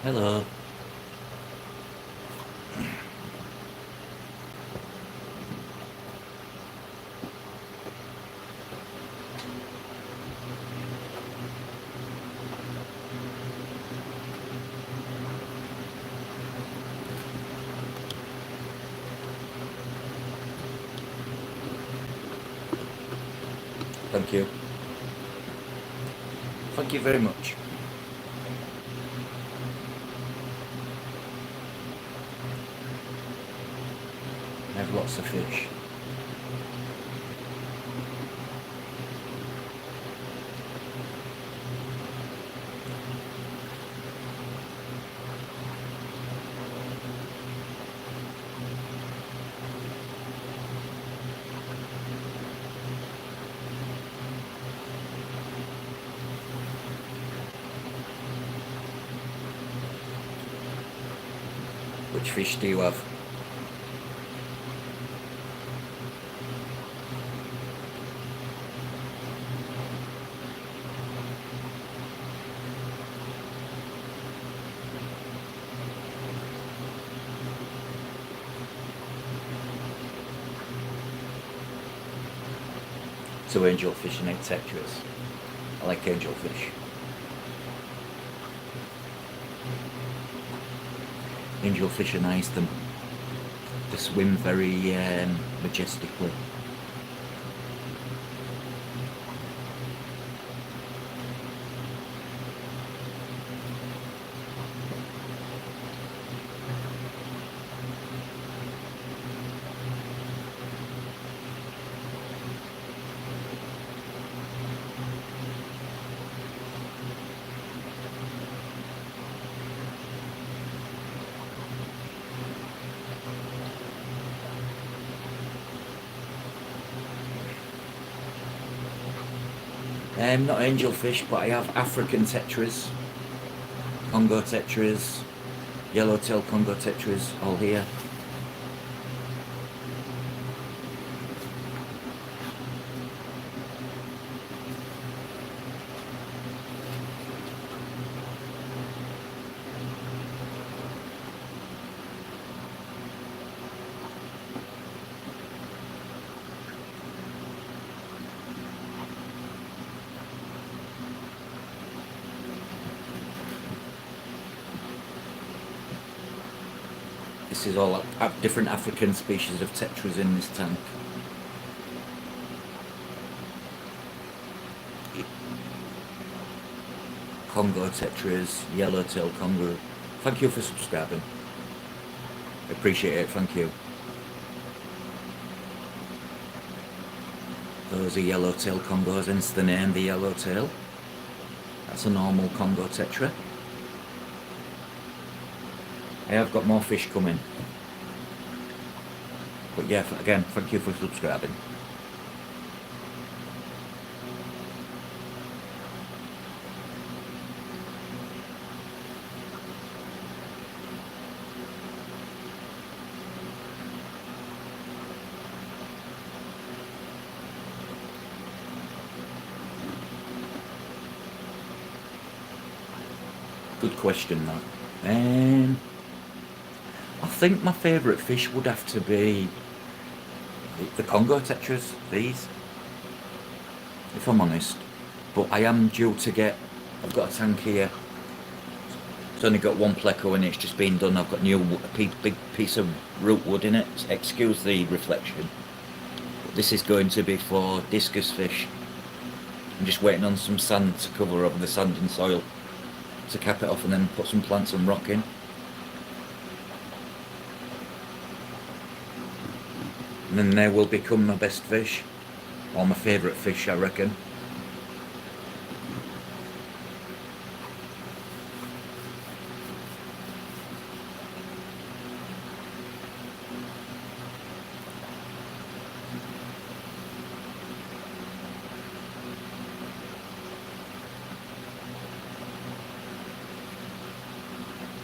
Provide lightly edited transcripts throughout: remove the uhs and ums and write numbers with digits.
Hello. Thank you. Thank you very much. I have lots of fish. Which fish do you have? Two angelfish and 8 tetras. I like angelfish. Angelfish are nice. They swim very majestically. Not angelfish, but I have African tetras, Congo tetras, yellowtail Congo tetras, all here. This is all different African species of tetras in this tank. Congo tetras, yellowtail Congo. Thank you for subscribing. I appreciate it, thank you. Those are yellowtail Congos, hence the name, the yellowtail. That's a normal Congo tetra. I have got more fish coming. But yeah, again, thank you for subscribing. Good question, that. I think my favourite fish would have to be the Congo tetras, these, if I'm honest. But I am due to get, I've got a tank here. It's only got one pleco and it's just been done. I've got a big piece of root wood in it. Excuse the reflection. But this is going to be for discus fish. I'm just waiting on some sand to cover over the sand and soil to cap it off and then put some plants and rock in. And then they will become my best fish, or my favourite fish, I reckon.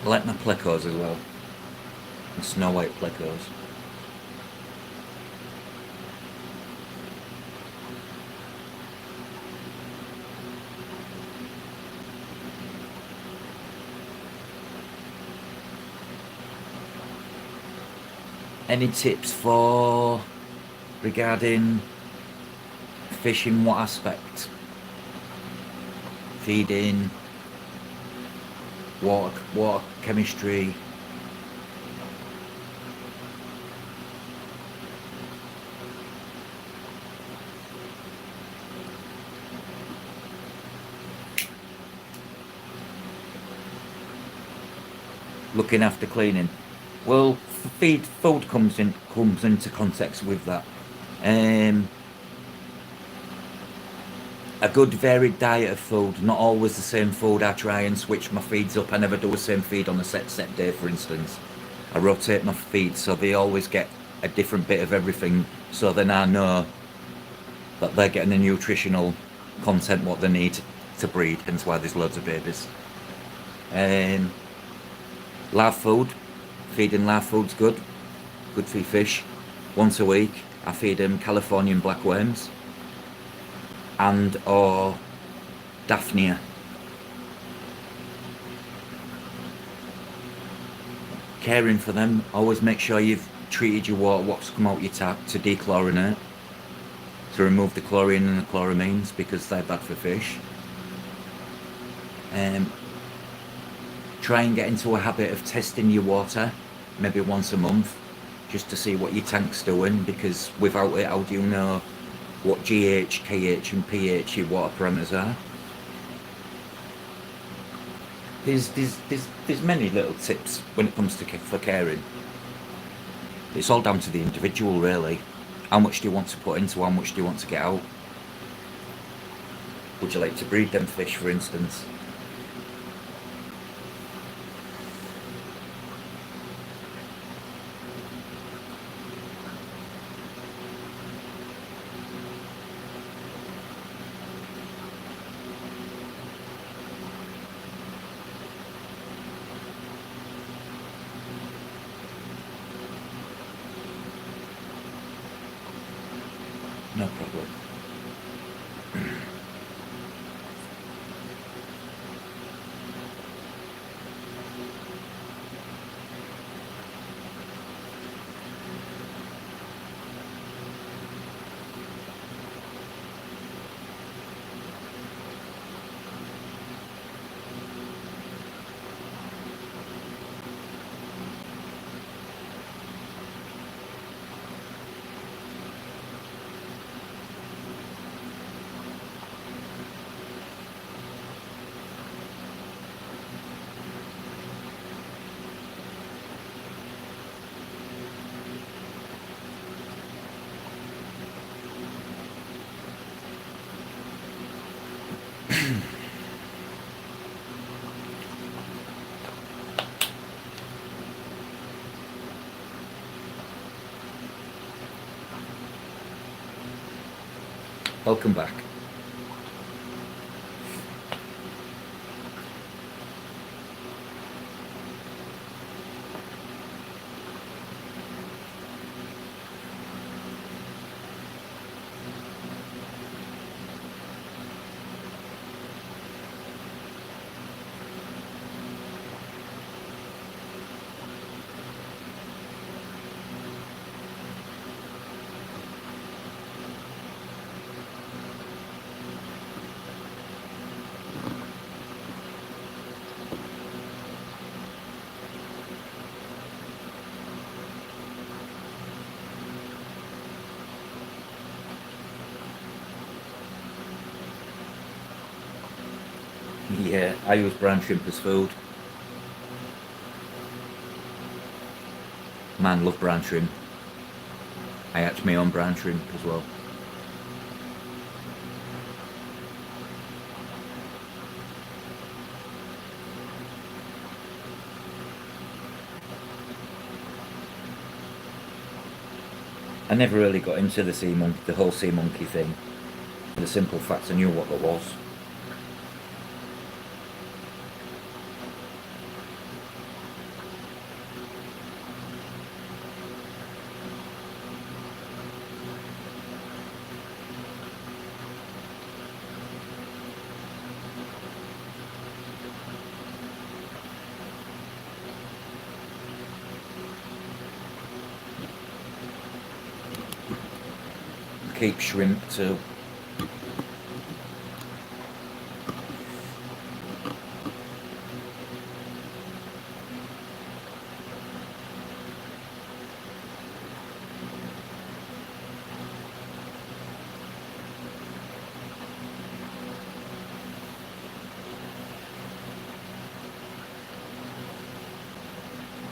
I like my plecos as well, and snow white plecos. Any tips for regarding fish in what aspect? Feeding, water chemistry. Looking after cleaning. Well, food comes into context with that. A good varied diet of food, not always the same food. I try and switch my feeds up. I never do the same feed on a set day, for instance. I rotate my feeds so they always get a different bit of everything, so then I know that they're getting the nutritional content what they need to breed, hence why there's loads of babies. Live food, feeding live food's good for fish. Once a week I feed them Californian black worms and or Daphnia. Caring for them, always make sure you've treated your water, what's come out your tap, to dechlorinate, to remove the chlorine and the chloramines because they're bad for fish. Try and get into a habit of testing your water maybe once a month just to see what your tank's doing, because without it, how do you know what GH, KH and pH your water parameters are? There's many little tips when it comes to for caring. It's all down to the individual really. How much do you want to put into, how much do you want to get out? Would you like to breed them fish, for instance? No problem. Welcome back. Yeah, I use brown shrimp as food. Man, love brown shrimp. I hatch my own brown shrimp as well. I never really got into the whole sea monkey thing. The simple fact I knew what there was. keep shrimp too.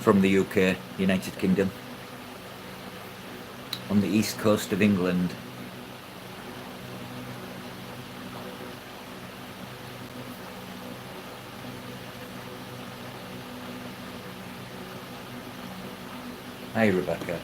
From the UK, United Kingdom, on the east coast of England. Hi Rebecca.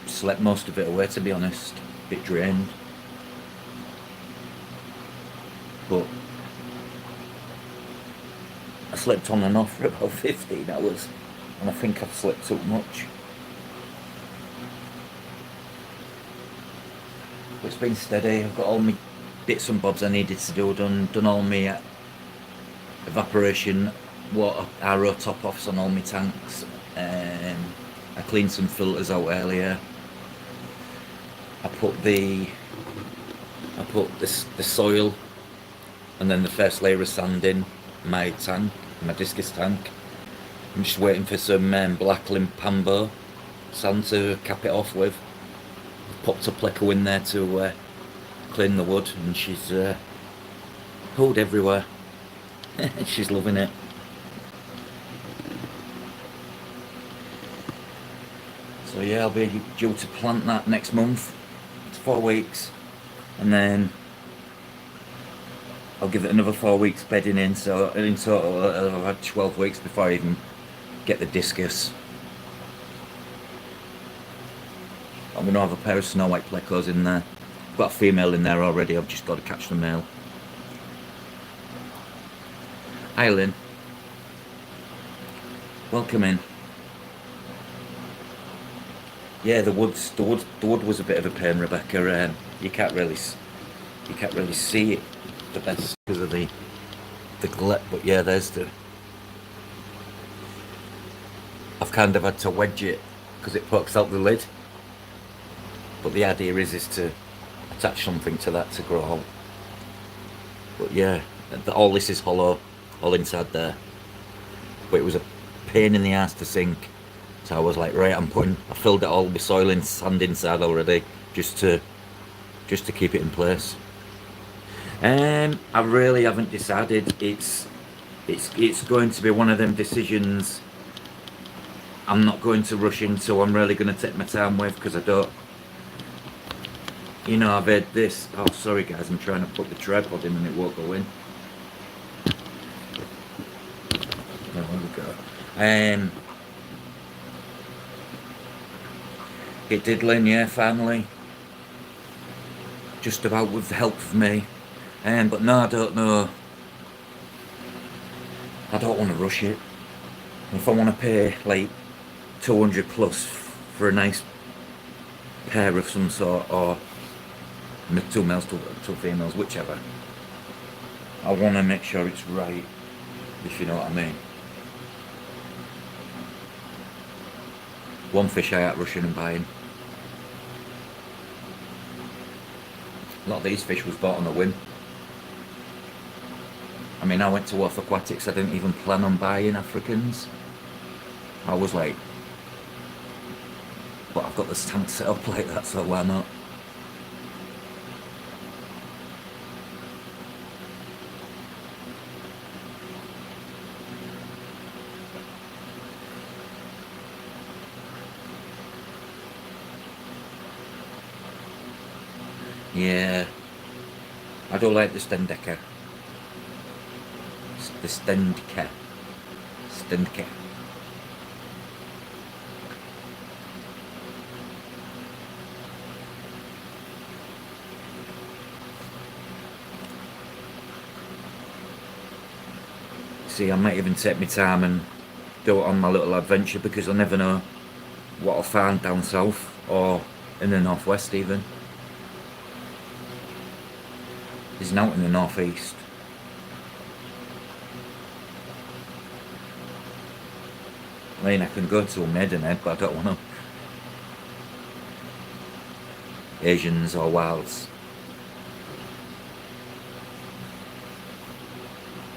Slept most of it away, to be honest. Bit drained. But I slept on and off for about 15 hours, and I think I've slept too much. But it's been steady. I've got all my bits and bobs I needed to do done all my evaporation water RO top offs on all my tanks. I cleaned some filters out earlier. I put the soil and then the first layer of sand in my tank, my discus tank. I'm just waiting for some black limpambo sand to cap it off with. Popped a pleco in there to clean the wood, and she's pulled everywhere. She's loving it. So yeah, I'll be due to plant that next month. It's 4 weeks, and then I'll give it another 4 weeks bedding in, so in total I've had 12 weeks before I even get the discus. I'm going to have a pair of snow white plecos in there. I've got a female in there already, I've just got to catch the male. Hi Lynn. Welcome in. Yeah, the wood was a bit of a pain, Rebecca. You can't really see it the best because of the glut, but yeah, there's the. I've kind of had to wedge it because it pokes out the lid. But the idea is to attach something to that to grow out. But yeah, all this is hollow, all inside there. But it was a pain in the ass to sink. So I was like, right, I filled it all with soil and sand inside already, just to keep it in place. I really haven't decided. It's going to be one of them decisions I'm not going to rush into. I'm really going to take my time with, because I don't. You know, I've had this. Oh, sorry guys, I'm trying to put the tripod in and it won't go in. There we go. It did, Lynn, yeah, finally. Just about with the help of me. But no, I don't know. I don't want to rush it. If I want to pay like 200 plus for a nice pair of some sort, or 2 males, 2 females, whichever, I want to make sure it's right, if you know what I mean. One fish I out rushing and buying. A lot of these fish was bought on a whim. I mean, I went to Off Aquatics, I didn't even plan on buying Africans. I was like, but I've got this tank set up like that, so why not? Yeah, I do like the Stendecker. the Stendke. Stendke. See, I might even take my time and do it on my little adventure, because I never know what I'll find down south or in the northwest even. There's now in the northeast. I mean, I can go to a Maidenhead, but I don't want to. Asians or wilds.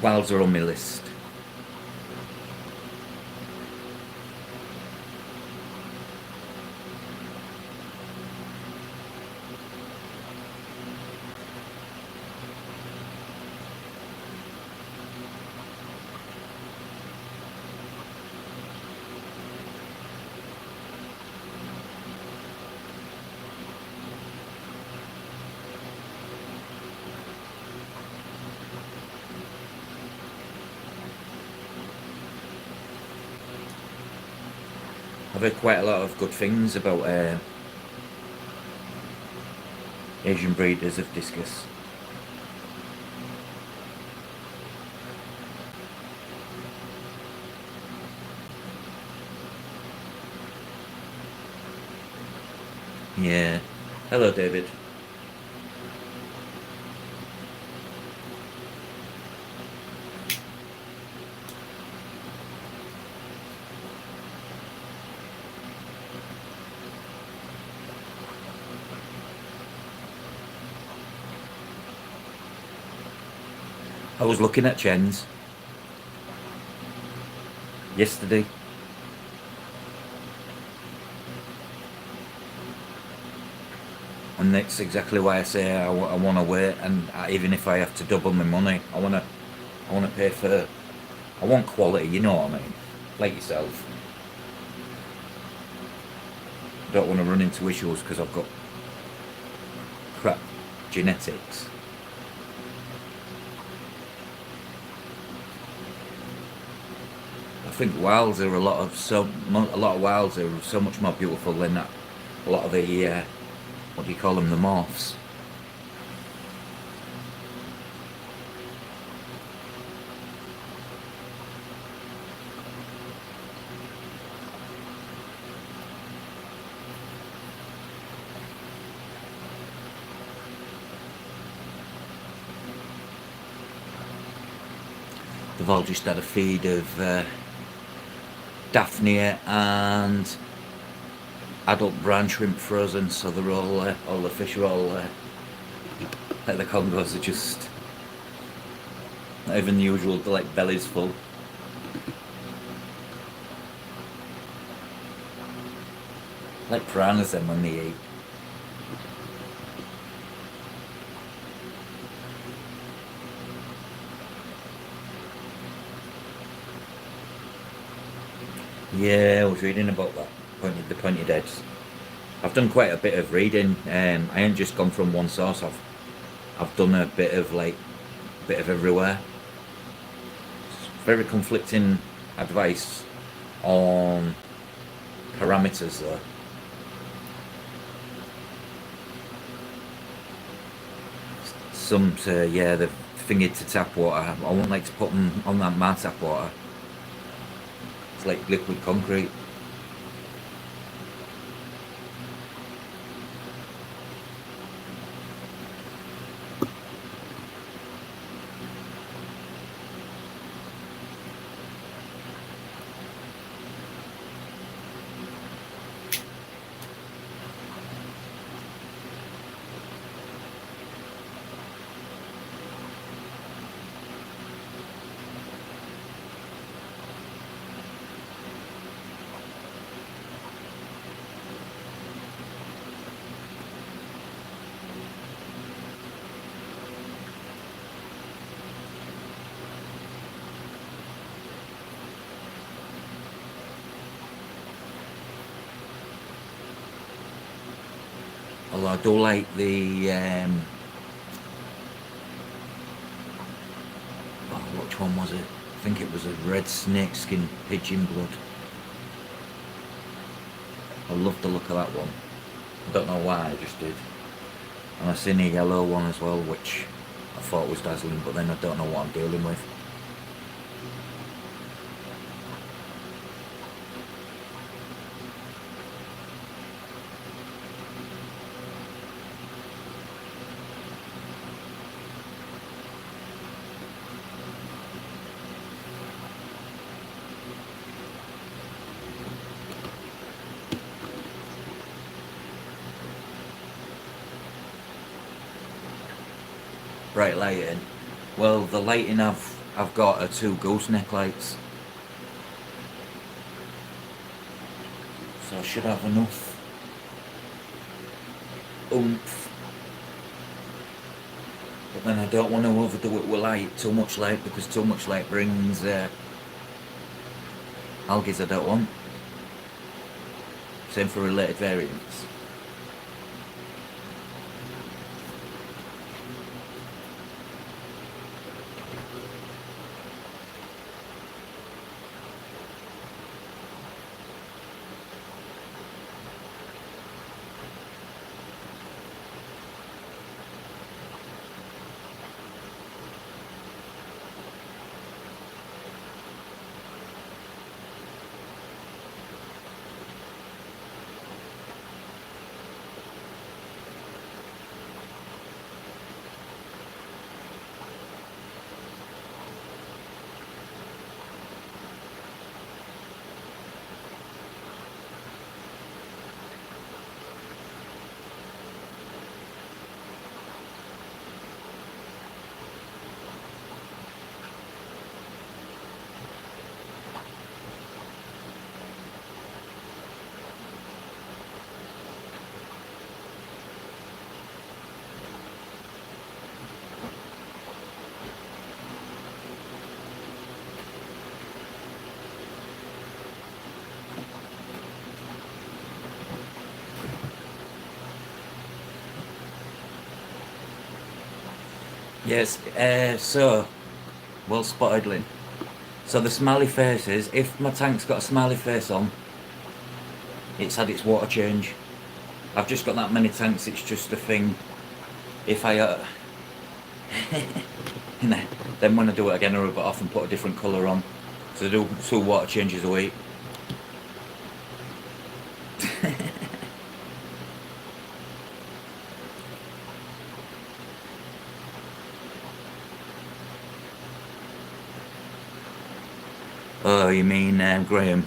Wilds are on my list. I've heard quite a lot of good things about Asian breeders of discus. Yeah. Hello, David. I was looking at Chen's yesterday. And that's exactly why I say I want to wait, and even if I have to double my money, I want to pay for. I want quality, you know what I mean? Like yourself. I don't want to run into issues because I've got crap genetics. I think wilds are a lot of wilds are so much more beautiful than that. A lot of the what do you call them, the morphs. They've all just had a feed of Daphnia and adult brown shrimp frozen, so they're all the fish are all like the Congos are just not even the usual, they're like bellies full. Like piranhas then when they eat. Yeah, I was reading about that, the pointed heads. I've done quite a bit of reading. I ain't just gone from one source. I've done a bit of everywhere. It's very conflicting advice on parameters though. Some say, yeah, they've fingered to tap water. I wouldn't like to put them on that my tap water. It's like liquid concrete. Although I do like the Which one was it? I think it was a red snakeskin pigeon blood. I loved the look of that one. I don't know why, I just did. And I seen a yellow one as well, which I thought was dazzling, but then I don't know what I'm dealing with. Bright lighting. Well, the lighting I've got are 2 gooseneck lights, so I should have enough oomph. But then I don't want to overdo it with light, too much light, because too much light brings algae I don't want. Same for related variants. Yes, so, well spotted, Lynn. So the smiley faces, if my tank's got a smiley face on, it's had its water change. I've just got that many tanks, it's just a thing. If I, then when I do it again, I rub it off and put a different colour on. So I do 2 water changes a week. Oh, you mean Graham?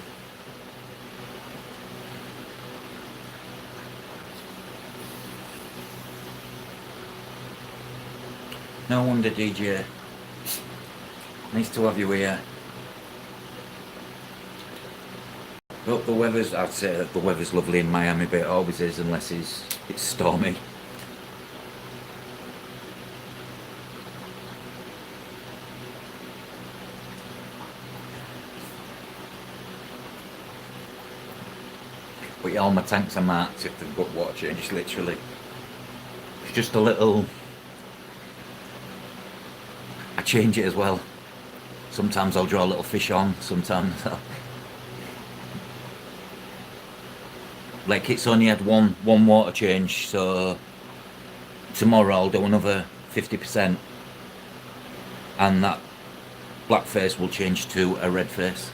No wonder, DJ. Nice to have you here. Look, the weather's, I'd say that the weather's lovely in Miami, but it always is unless it's stormy. But yeah, all my tanks are marked if they've got water changes, literally. It's just a little... I change it as well. Sometimes I'll draw a little fish on, sometimes I'll... Like, it's only had one water change, so tomorrow I'll do another 50%, and that black face will change to a red face.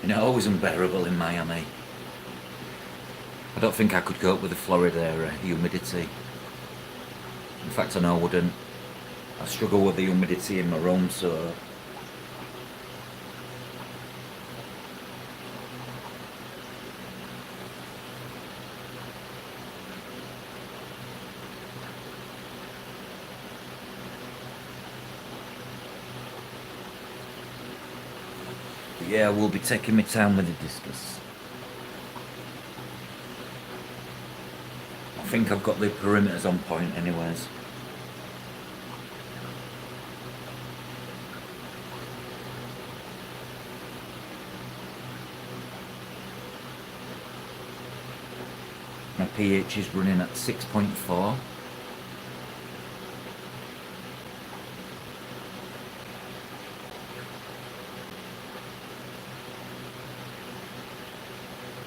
You know, always unbearable in Miami. I don't think I could cope with the Florida humidity. In fact, I know I wouldn't. I struggle with the humidity in my room, so... Yeah, we'll be taking my time with the discus. I think I've got the perimeters on point anyways. pH is running at 6.4.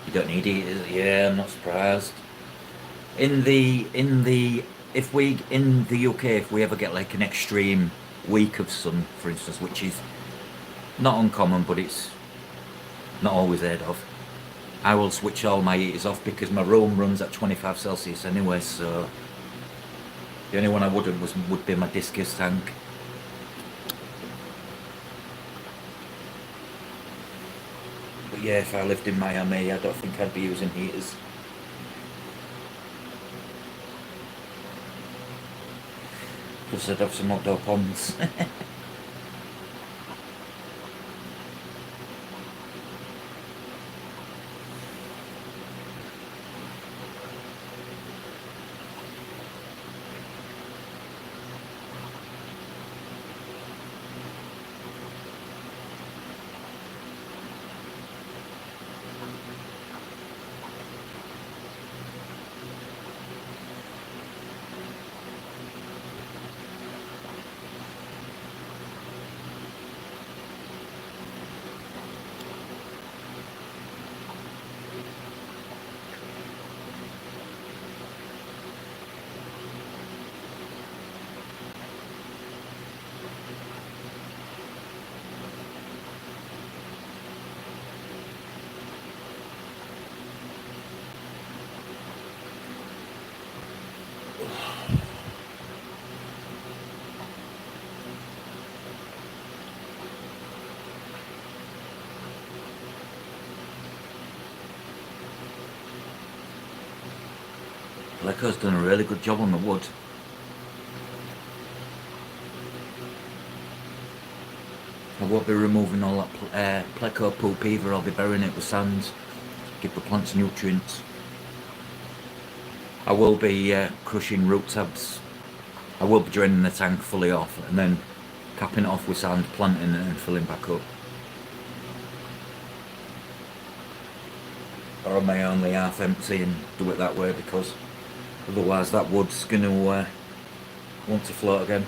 You don't need heaters. Yeah, I'm not surprised. If we in the UK, if we ever get like an extreme week of sun, for instance, which is not uncommon, but it's not always heard of, I will switch all my heaters off because my room runs at 25 Celsius anyway. So the only one I wouldn't would be my discus tank. But yeah, if I lived in Miami, I don't think I'd be using heaters. Plus I'd have some outdoor ponds. Leco's done a really good job on the wood. I won't be removing all that pleco poop either. I'll be burying it with sand, give the plants nutrients. I will be crushing root tabs. I will be draining the tank fully off and then capping it off with sand, planting it and filling back up. Or am I only half empty and do it that way, because otherwise that wood's going to want to float again.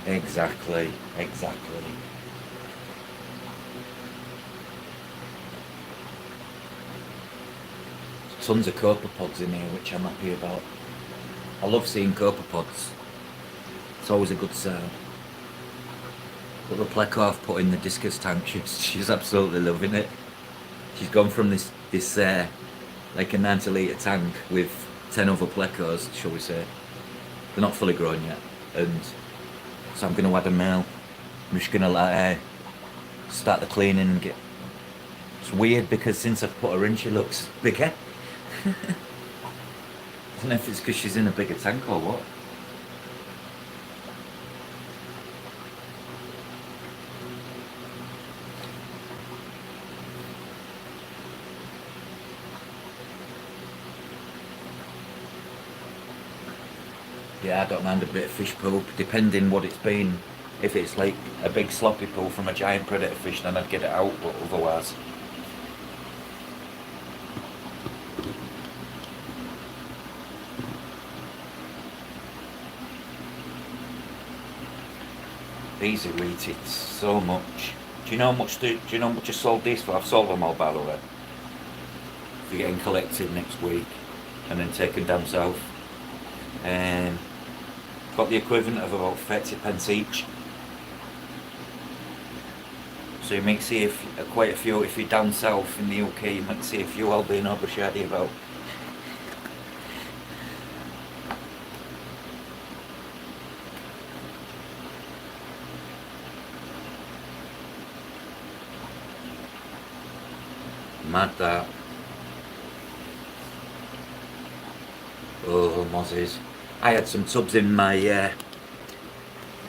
Exactly. Tons of copepods in here, which I'm happy about. I love seeing copepods. It's always a good sign. But the pleco I've put in the discus tank, she's absolutely loving it. She's gone from this like a 90 litre tank with 10 other plecos, shall we say. They're not fully grown yet, and so I'm going to add a male. I'm just going to let her start the cleaning and get... It's weird because since I've put her in, she looks bigger. I don't know if it's because she's in a bigger tank or what. Yeah, I don't mind a bit of fish poop, depending what it's been. If it's like a big sloppy pool from a giant predator fish, then I'd get it out, but otherwise... These are rated so much. Do you know how much I sold these for? I've sold them all, by the way. They're getting collected next week and then taken down south. Got the equivalent of about 30 pence each. So you might see quite a few, if you're down south in the UK, you might see a few I'll be in Abershady about. Mad that. Oh, mozzies. I had some tubs in my,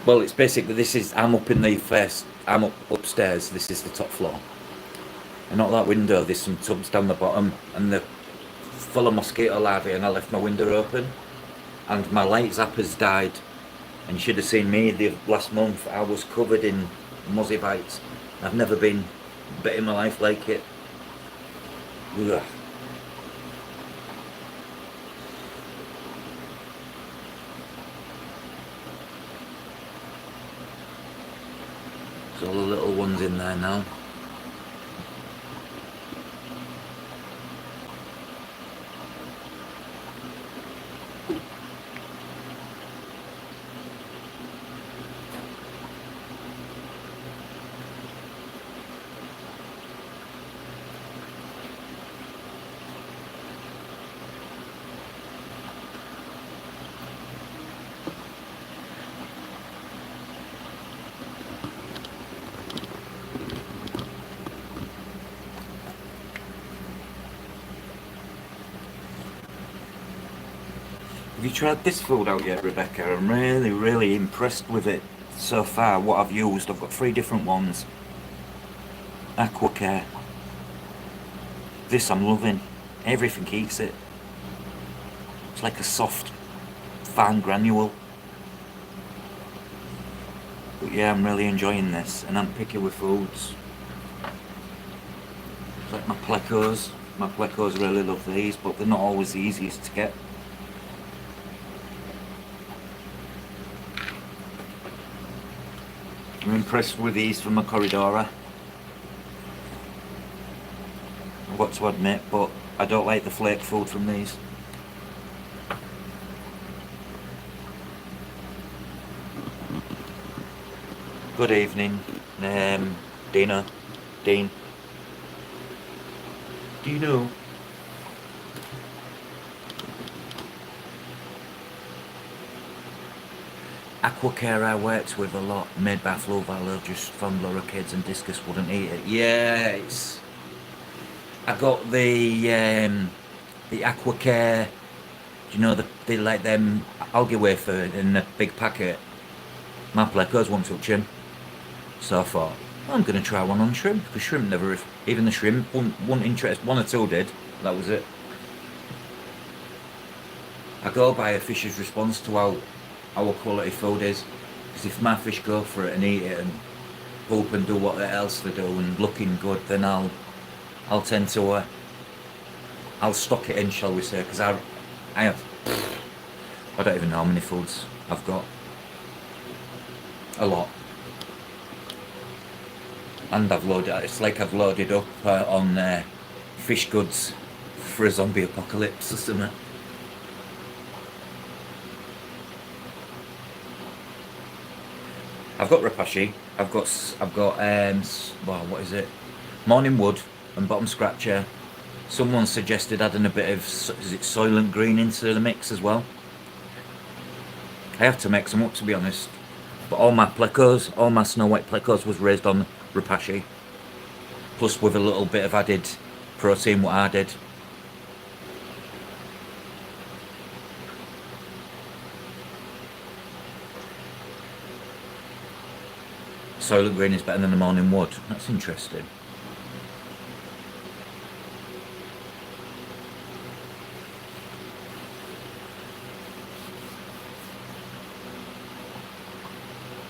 well, it's basically, I'm up in the first, I'm upstairs, this is the top floor. And out that window, there's some tubs down the bottom, and they're full of mosquito larvae, and I left my window open. And my light zapper's died. And you should have seen me the last month, I was covered in mozzie bites. I've never been bit in my life like it. Ugh. There's all the little ones in there now. Have you tried this food out yet, Rebecca? I'm really impressed with it so far. What I've used, I've got 3 different ones. Aquacare. This I'm loving. Everything eats it. It's like a soft, fine granule. But yeah, I'm really enjoying this, and I'm picky with foods. It's like my plecos. My plecos really love these, but they're not always the easiest to get. I'm impressed with these from a Corridora. I've got to admit, but I don't like the flake food from these. Good evening, Dina, Dean. Dino. Aquacare I worked with a lot, made by Flo Valor, just from Laura Kids, and Discus wouldn't eat it. Yeah, it's... I got the Aquacare, you know, they like them algae wafer in a big packet. My plecos won't touch him. So I thought, I'm going to try one on shrimp, because shrimp never, even the shrimp, one interest, 1 or 2 did, that was it. I go by a fish's response to how our quality food is, because if my fish go for it and eat it and poop and do what else they do and looking good, then I'll tend to, I'll stock it in, shall we say, because I have, I don't even know how many foods I've got. A lot. And I've loaded, it's like I've loaded up on fish goods for a zombie apocalypse or something. I've got Rapashi, I've got well, what is it? Morning Wood and Bottom Scratcher. Someone suggested adding a bit of, is it Soylent Green into the mix as well? I have to mix them up, to be honest. But all my plecos, all my Snow White plecos was raised on Rapashi. Plus with a little bit of added protein what I did. Soylent Green is better than the Morning Wood. That's interesting.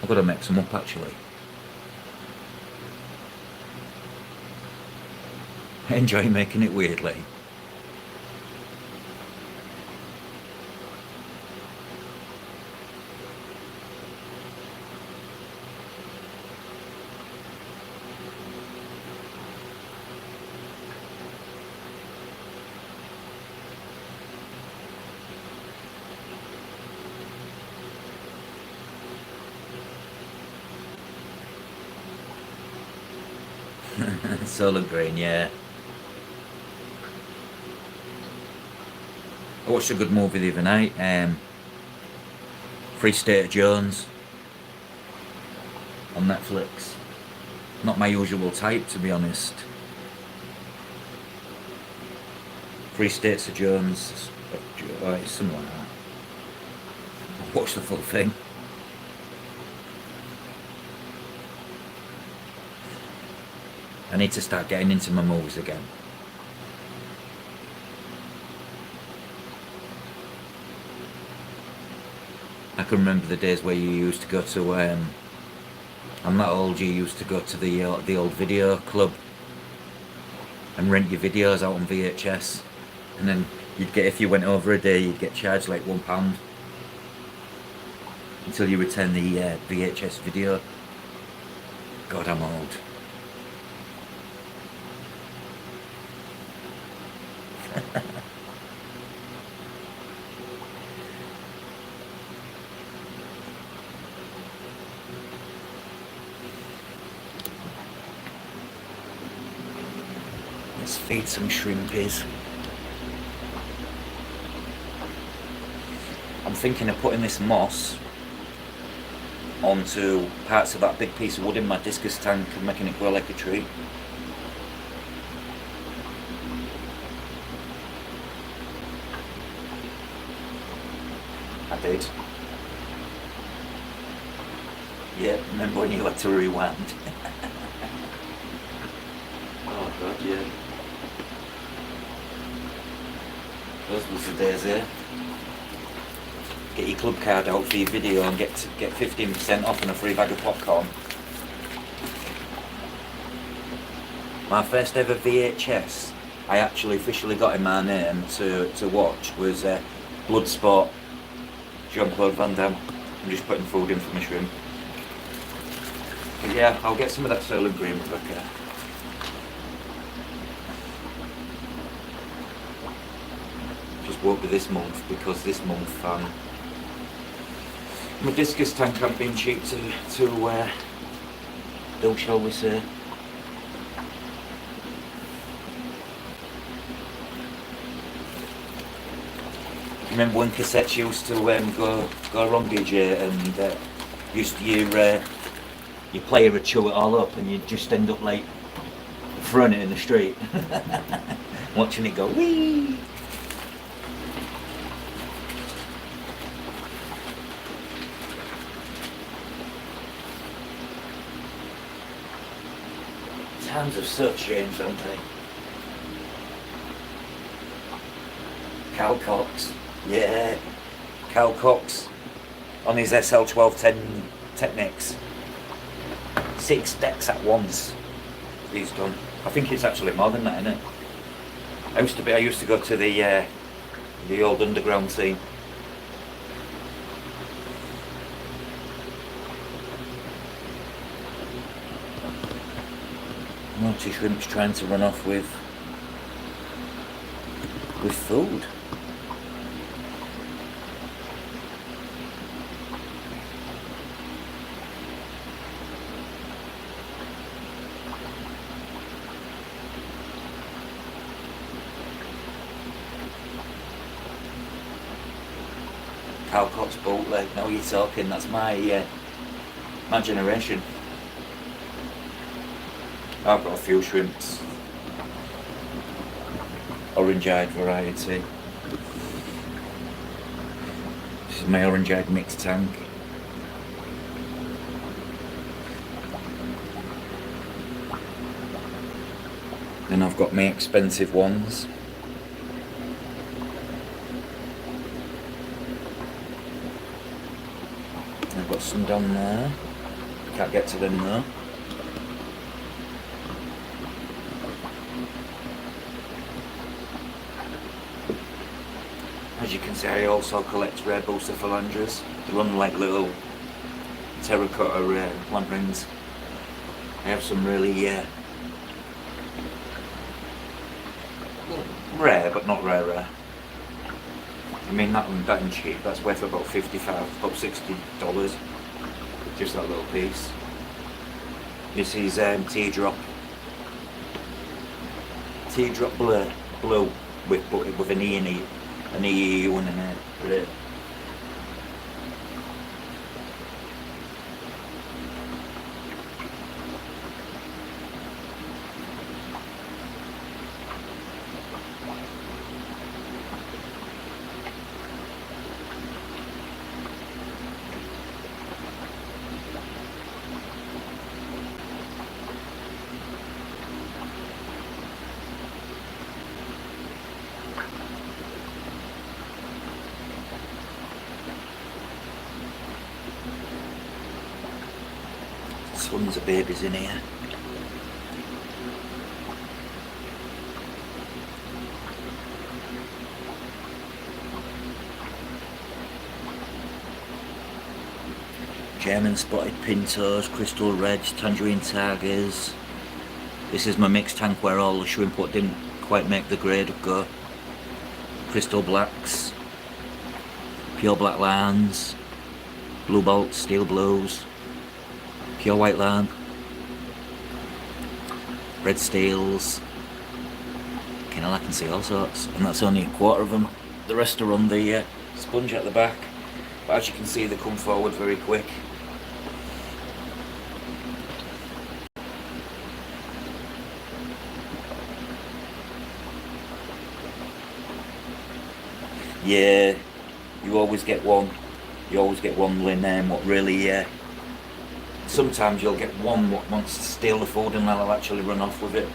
I've got to mix them up actually. I enjoy making it weirdly. Soylent Green, yeah. I watched a good movie the other night, Free State of Jones on Netflix. Not my usual type, to be honest. Free States of Jones, something like that. I watched the full thing. I need to start getting into my movies again. I can remember the days where you used to go to I'm that old. You used to go to the old video club and rent your videos out on VHS, and then you'd get, if you went over a day, you'd get charged like £1 until you return the VHS video. God, I'm old. Let's feed some shrimpies. I'm thinking of putting this moss onto parts of that big piece of wood in my discus tank and making it grow like a tree. I did. Yeah, remember when you had to rewind? Oh God, yeah. Those was the days there. Get your club card out for your video and get 15% off and a free bag of popcorn. My first ever VHS I actually officially got in my name to watch was Bloodsport, Jean-Claude Van Damme. I'm just putting food in for my shrimp. But yeah, I'll get some of that Soylent Green quicker. Just won't be this month because this month my discus tank haven't been cheap to do, shall we say. Remember when cassettes used to go wrong, DJ, and your player would chew it all up and you'd just end up like throwing it in the street, watching it go wee. Times have so changed, haven't they? Cal Cox, yeah, Cal Cox on his SL1210 Technics. 6 decks at once he's done. I think it's actually more than that, isn't it? I used to go to the old underground scene. Multi shrimp's trying to run off with food. Calcott's bootleg, now you're talking, that's my generation. I've got a few shrimps, orange-eyed variety. This is my orange-eyed mixed tank. Then I've got my expensive ones. I've got some down there. Can't get to them though. As you can see, I also collect rare Bucephalandras. They run like little terracotta plant rings. I have some really rare, but not rare. I mean, that ain't cheap. That's worth about about $60. Just that little piece. This is teardrop blue with an E in it. An EU and an A. Tons of babies in here. German spotted pintos, crystal reds, tangerine tigers. This is my mixed tank where all the shrimp what didn't quite make the grade go. Crystal blacks, pure black lines, blue bolts, steel blues, pure white line, red steels. I can see all sorts, and that's only a quarter of them. The rest are on the sponge at the back, but as you can see they come forward very quick. Yeah, you always get one Lin what really, sometimes you'll get one what wants to steal the food and they'll actually run off with it.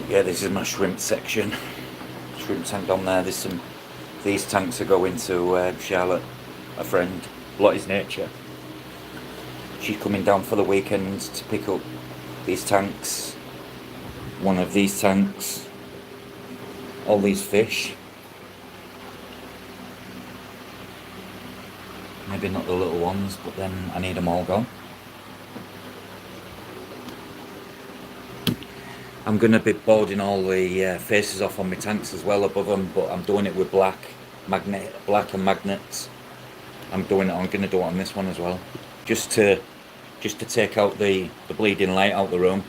Yeah, this is my shrimp section. Shrimp tank down there. There's some. These tanks are going to Charlotte, a friend, Lottie's Nature. She's coming down for the weekend to pick up these tanks. One of these tanks. All these fish. Maybe not the little ones, but then I need them all gone. I'm going to be boarding all the faces off on my tanks as well above them, but I'm doing it with black and magnets. I'm going to do it on this one as well, just to take out the bleeding light out the room.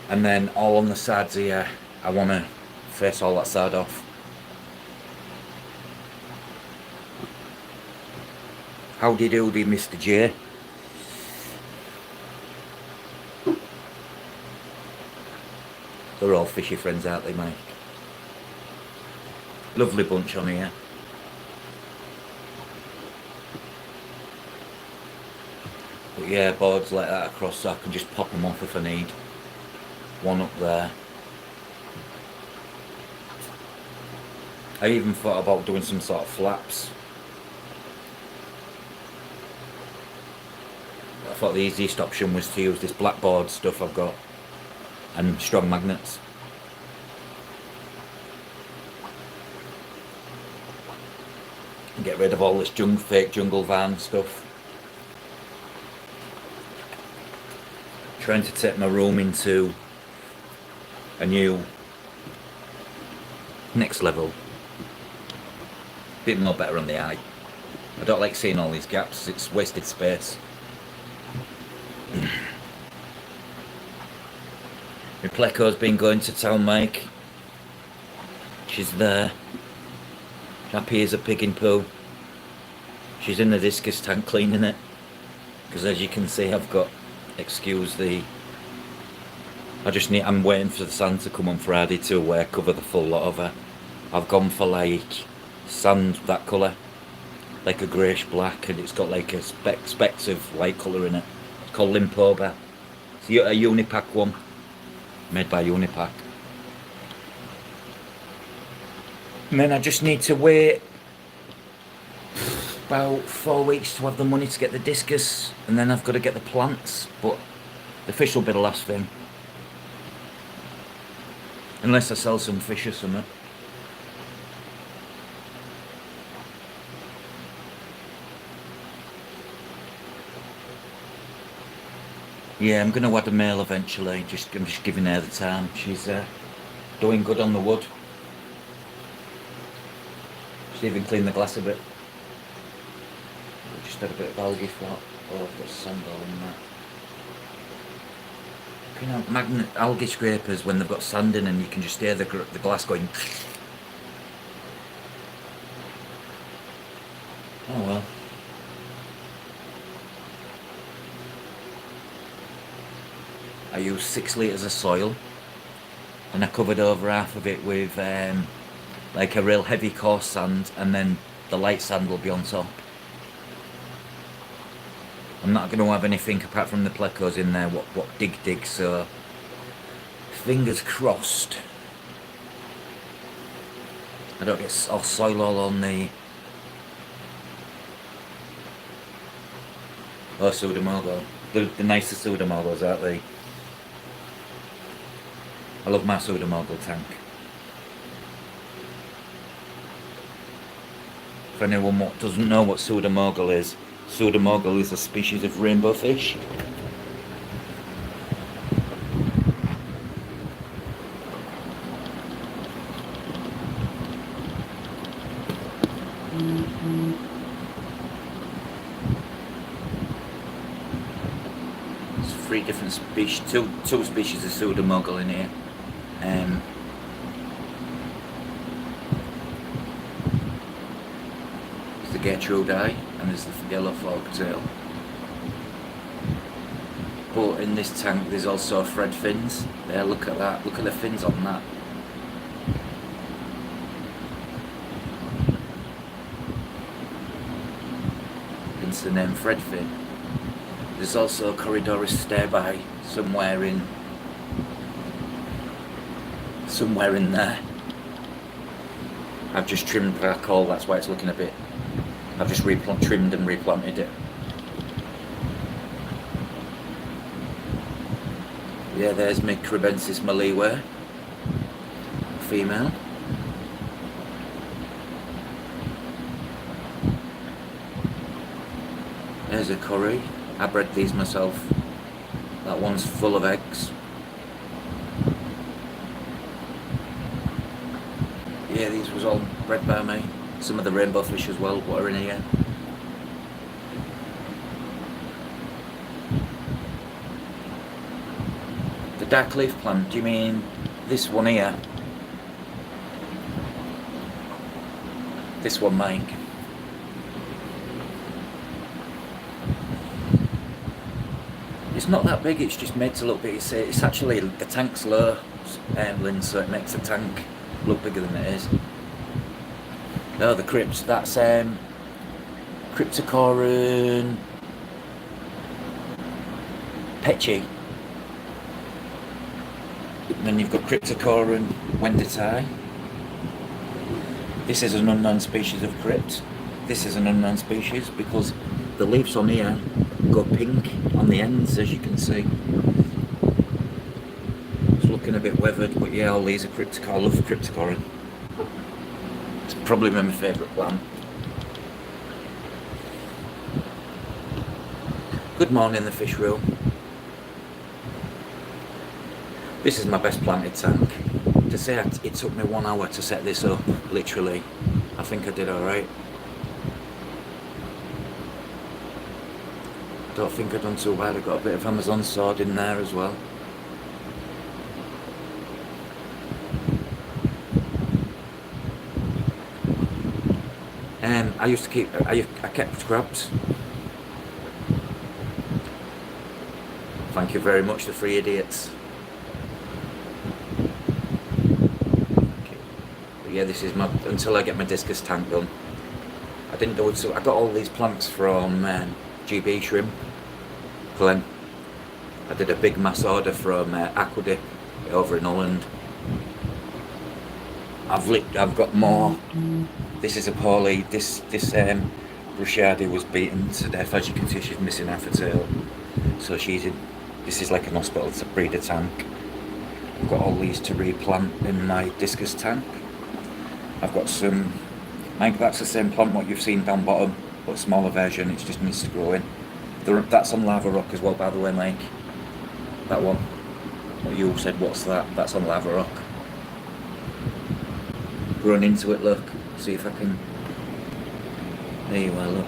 And then all on the sides here, I want to face all that side off. Howdy doody, Mr. J. They're all fishy friends, aren't they, Mike? Lovely bunch on here. But yeah, boards like that across so I can just pop them off if I need. One up there. I even thought about doing some sort of flaps. I thought the easiest option was to use this blackboard stuff I've got and strong magnets. And get rid of all this fake jungle van stuff. Trying to take my room into a new next level. Bit more better on the eye. I don't like seeing all these gaps, it's wasted space. My Pleco's been going to town, Mike. She's there. Happy as a pig in poo. She's in the discus tank cleaning it. Because as you can see, I've got, I'm waiting for the sand to come on Friday to cover the full lot of her. I've gone for like sand, that colour. Like a greyish black, and it's got like a specks of light colour in it. It's called Limpoba. It's a Unipack one. Made by Unipack. And then I just need to wait about 4 weeks to have the money to get the discus, and then I've got to get the plants, but the fish will be the last thing. Unless I sell some fish or something. Yeah, I'm going to add a male eventually. I'm just giving her the time. She's doing good on the wood. Just even clean the glass a bit. Just had a bit of algae flat. Oh, I've got sand all in that. You know, magnet algae scrapers when they've got sand in, and you can just hear the glass going. Oh well. I used 6 litres of soil, and I covered over half of it with like a real heavy coarse sand, and then the light sand will be on top. I'm not going to have anything apart from the plecos in there what dig, so fingers crossed I don't get soil all on the pseudomogel. The nicest pseudomogels, aren't they? I love my pseudomogel tank. For anyone doesn't know what pseudomogel is a species of rainbow fish. There's 3 different species, two species of pseudomogel in here. There's the Gertrude eye and there's the yellow forktail. But in this tank there's also thread fins. There, look at that. Look at the fins on that. Hence the name thread fin. There's also a Corridoris stairby somewhere in there. I've just trimmed charcoal, that's why it's looking a bit. I've just trimmed and replanted it. Yeah, there's my Cribensis maliwe, female. There's a curry. I bred these myself. That one's full of eggs. Yeah, these was all bred by me. Some of the rainbow fish as well, what are in here. The dark leaf plant, do you mean this one here? This one, Mike. It's not that big, it's just made to look big. It's actually, the tank's low, Lynn, so it makes the tank look bigger than it is. Oh, the crypts, that's Cryptocoron Pechi. And then you've got Cryptocoron Wenditai. This is an unknown species of crypt. This is an unknown species because the leaves on here go pink on the ends, as you can see. It's looking a bit weathered, but yeah, all these are Cryptocoron. I love Cryptocoron. It's probably my favourite plant. Good morning, the fish room. This is my best planted tank. To say it took me 1 hour to set this up, literally. I think I did alright. Don't think I've done too bad. I got a bit of Amazon sword in there as well. I kept crabs. Thank you very much, the 3 idiots. But yeah, this is until I get my discus tank done. I didn't do it, so I got all these plants from GB Shrimp, Glen. I did a big mass order from Aquadip over in Holland. I've got more. This is a poorly. This Bruchardi was beaten to death. As you can see, she's missing half a tail. So she's in. This is like an hospital to breed a tank. I've got all these to replant in my discus tank. I've got some. Mike, that's the same plant what you've seen down bottom, but smaller version. It just needs to grow in. That's on lava rock as well, by the way, Mike. That one. What you said, what's that? That's on lava rock. Run into it, look. See if I can There you are, look.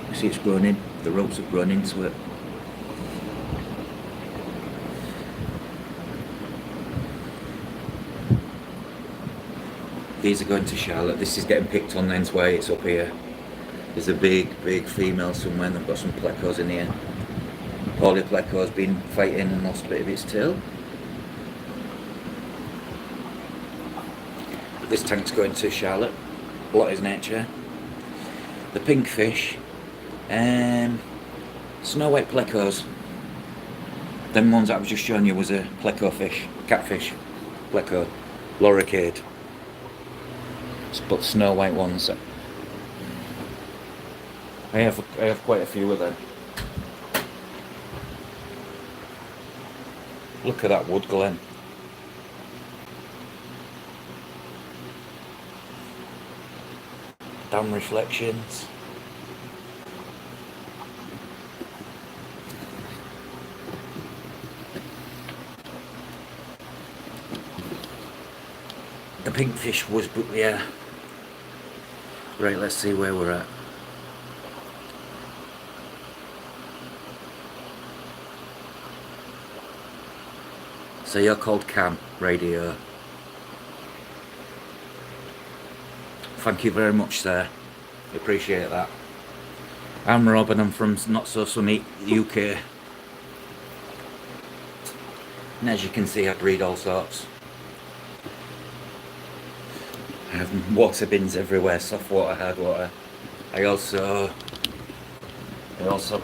You see it's grown in, the ropes have grown into it. These are going to Charlotte. This is getting picked on then's way, it's up here. There's a big female somewhere and they've got some plecos in here. Paulie pleco's been fighting and lost a bit of its tail. But this tank's going to Charlotte. What is nature? The pink fish. Snow white plecos. Them ones that I was just showing you was a pleco fish. Catfish. Pleco. Loricade. But snow white ones. I have quite a few of them. Look at that wood, Glen. Damn reflections. The pink fish was, yeah. Right, let's see where we're at. So you're called Cam Radio. Thank you very much, sir. Appreciate that. I'm Rob and I'm from Not So Sunny, UK. And as you can see, I breed all sorts. I have water bins everywhere, soft water, hard water. I also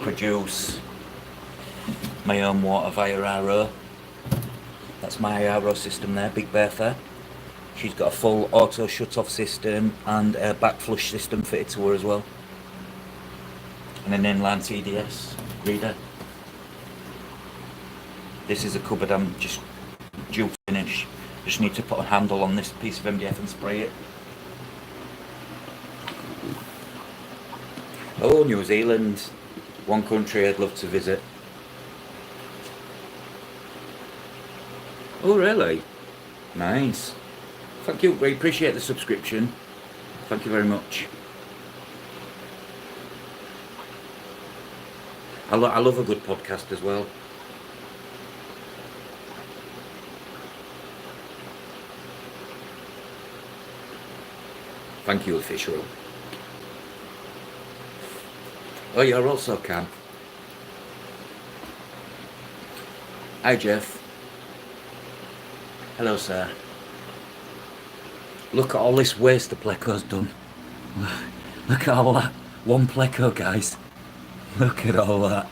produce my own water via RO. That's my RO system there, Big Bertha. She's got a full auto shut-off system and a back flush system fitted to her as well. And an inline TDS reader. This is a cupboard I'm just due to finish. Just need to put a handle on this piece of MDF and spray it. Oh, New Zealand. One country I'd love to visit. Oh, really? Nice. Thank you. We appreciate the subscription. Thank you very much. I love a good podcast as well. Thank you, official. Oh, you're also Cam. Hi, Jeff. Hello, sir. Look at all this waste the pleco's done. Look at all that. One pleco, guys. Look at all that.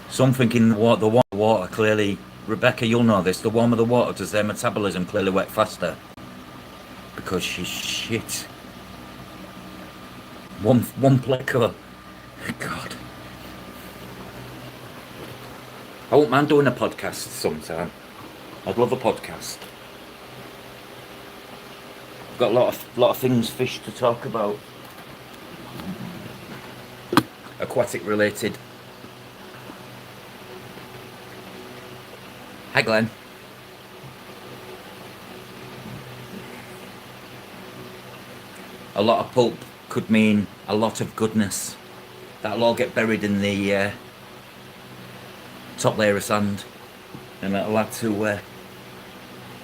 Something in the water clearly... Rebecca, you'll know this. The warmer the water does their metabolism clearly work faster. Because she's shit. One pleco. God. I won't mind doing a podcast sometime. I'd love a podcast. I've got a lot of things fish to talk about. Aquatic related. Hi, Glenn. A lot of pulp could mean a lot of goodness. That'll all get buried in the top layer of sand, and that'll add to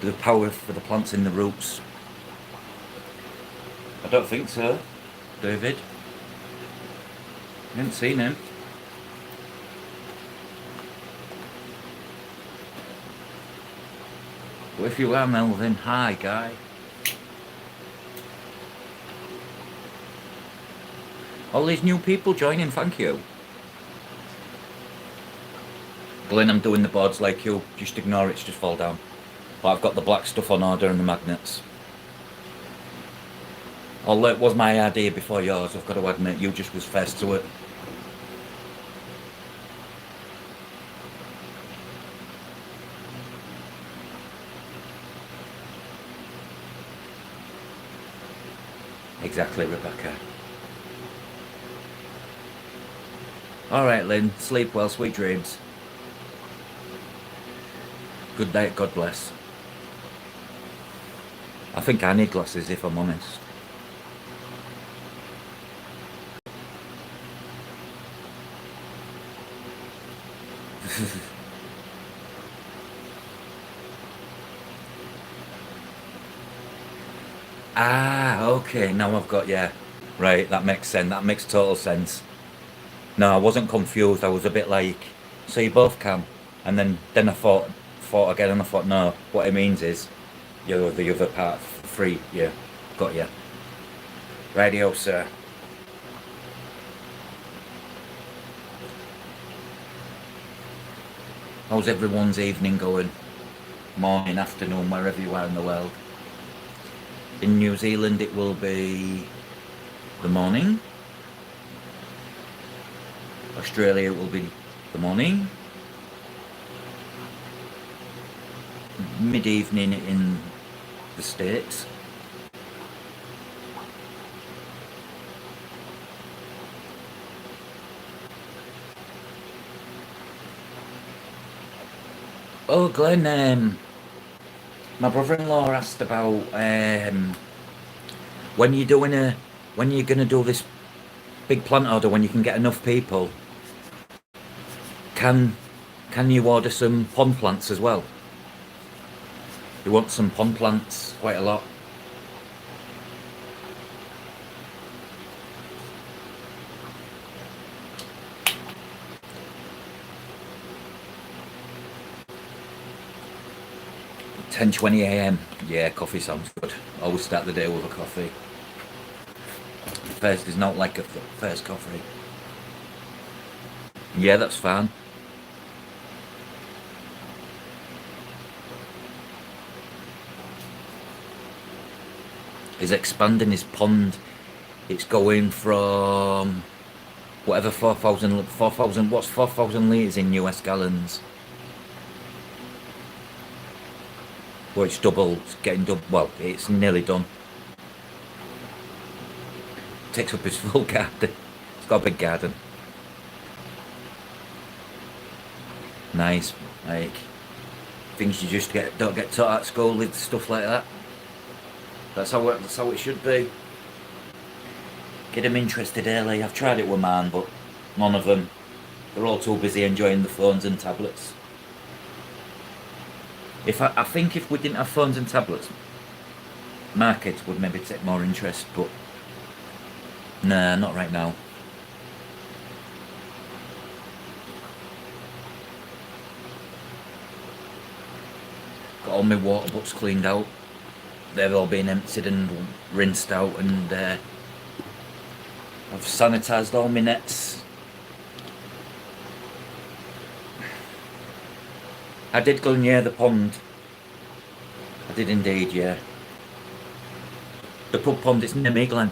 the power for the plants in the roots. I don't think so, David. I haven't seen him. But if you are Melvin, hi, guy. All these new people joining, thank you. Glenn, I'm doing the boards like you. Just ignore it, just fall down. But I've got the black stuff on order and the magnets. Although it was my idea before yours, I've got to admit, you just was first to it. Exactly, Rebecca. Alright, Lynn, sleep well, sweet dreams. Good night, God bless. I think I need glasses if I'm honest. Ah, okay, now I've got you. Right, that makes sense. That makes total sense. No, I wasn't confused. I was a bit like, so you both can. And then I thought again, and I thought, no, what it means is you're the other part free. Yeah, got you. Radio, sir. How's everyone's evening going? Morning, afternoon, wherever you are in the world. In New Zealand, it will be the morning. Australia, it will be the morning. Mid-evening in the States. Oh, Glenn, my brother-in-law asked about when you're doing when you're gonna do this big plant order, when you can get enough people, can you order some pond plants as well? You want some pond plants, quite a lot. (10:20 a.m.) Yeah, coffee sounds good. Always start the day with a coffee. First is not like a first coffee. Yeah, that's fine. He's expanding his pond. It's going from whatever 4,000, what's 4,000 litres in US gallons? Well, it's double, it's getting double, well, it's nearly done. Takes up his full garden. It's got a big garden. Nice, like, things you just don't get taught at school with stuff like that. That's how it should be. Get them interested early. I've tried it with mine, but none of them. They're all too busy enjoying the phones and tablets. I think if we didn't have phones and tablets, my kids would maybe take more interest, but nah, not right now. Got all my water butts cleaned out. They've all been emptied and rinsed out, and I've sanitised all my nets. I did go near the pond. I did indeed, yeah. The pub pond, it's near me, Glen.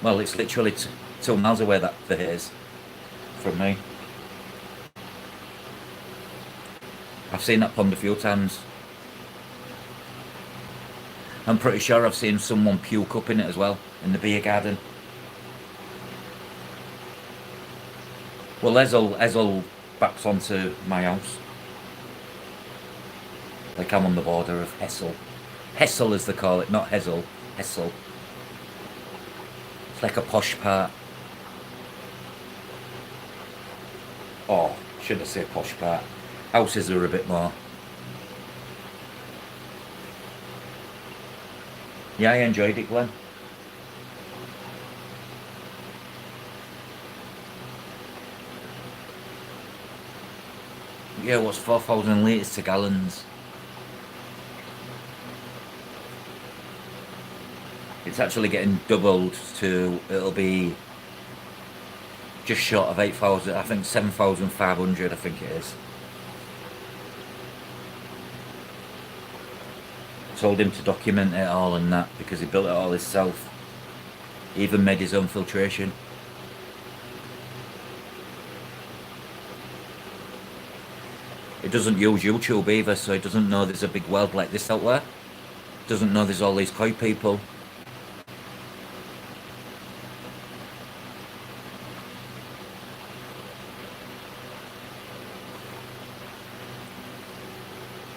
Well, it's literally 2 miles away, that there is, from me. I've seen that pond a few times. I'm pretty sure I've seen someone puke up in it as well, in the beer garden. Well, Ezel backs onto my house. Like I'm on the border of Hessel. Hessel as they call it, not Hessel. Hessel. It's like a posh part. Oh, should I say posh part? Houses are a bit more. Yeah, I enjoyed it, Glenn. Yeah, what's 4,000 litres to gallons? It's actually getting doubled to, it'll be just short of 8,000, I think 7,500, I think it is. Told him to document it all and that, because he built it all himself. He even made his own filtration. He doesn't use YouTube either, so he doesn't know there's a big world like this out there. Doesn't know there's all these koi people.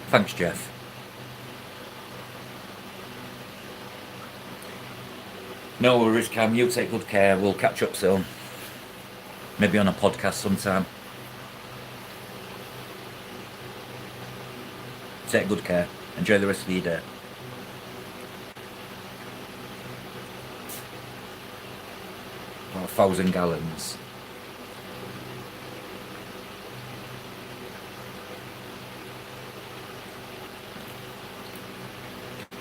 Thanks, Jeff. No worries, Cam. You take good care. We'll catch up soon. Maybe on a podcast sometime. Take good care. Enjoy the rest of your day. About 1,000 gallons.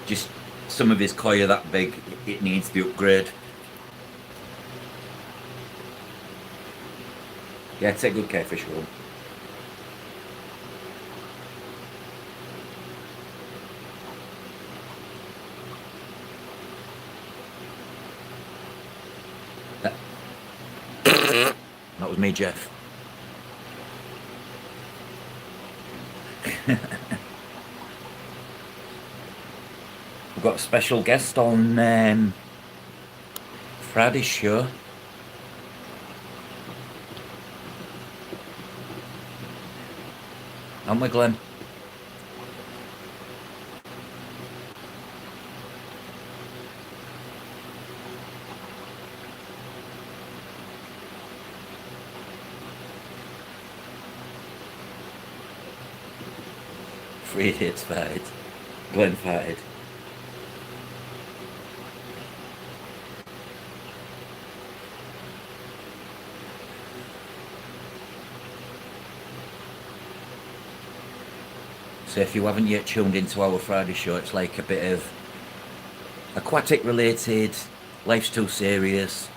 Just some of his koi are that big, it needs the upgrade. Yeah, take good care, fish room. That was me, Jeff. We've got a special guest on Friday's show. Aren't we, Glenn? Three hits fired. Glenn fired. So if you haven't yet tuned into our Friday show, it's like a bit of aquatic related, life's too serious,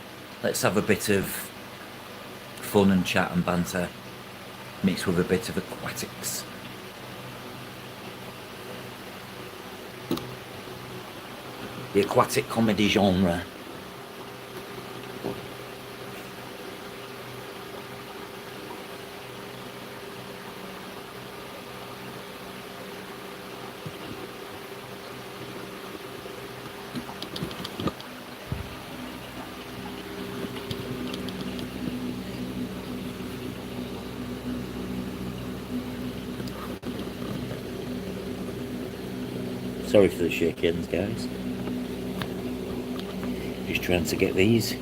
let's have a bit of fun and chat and banter, mixed with a bit of aquatics. The aquatic comedy genre. Sorry for the shake-ins, guys. Just trying to get these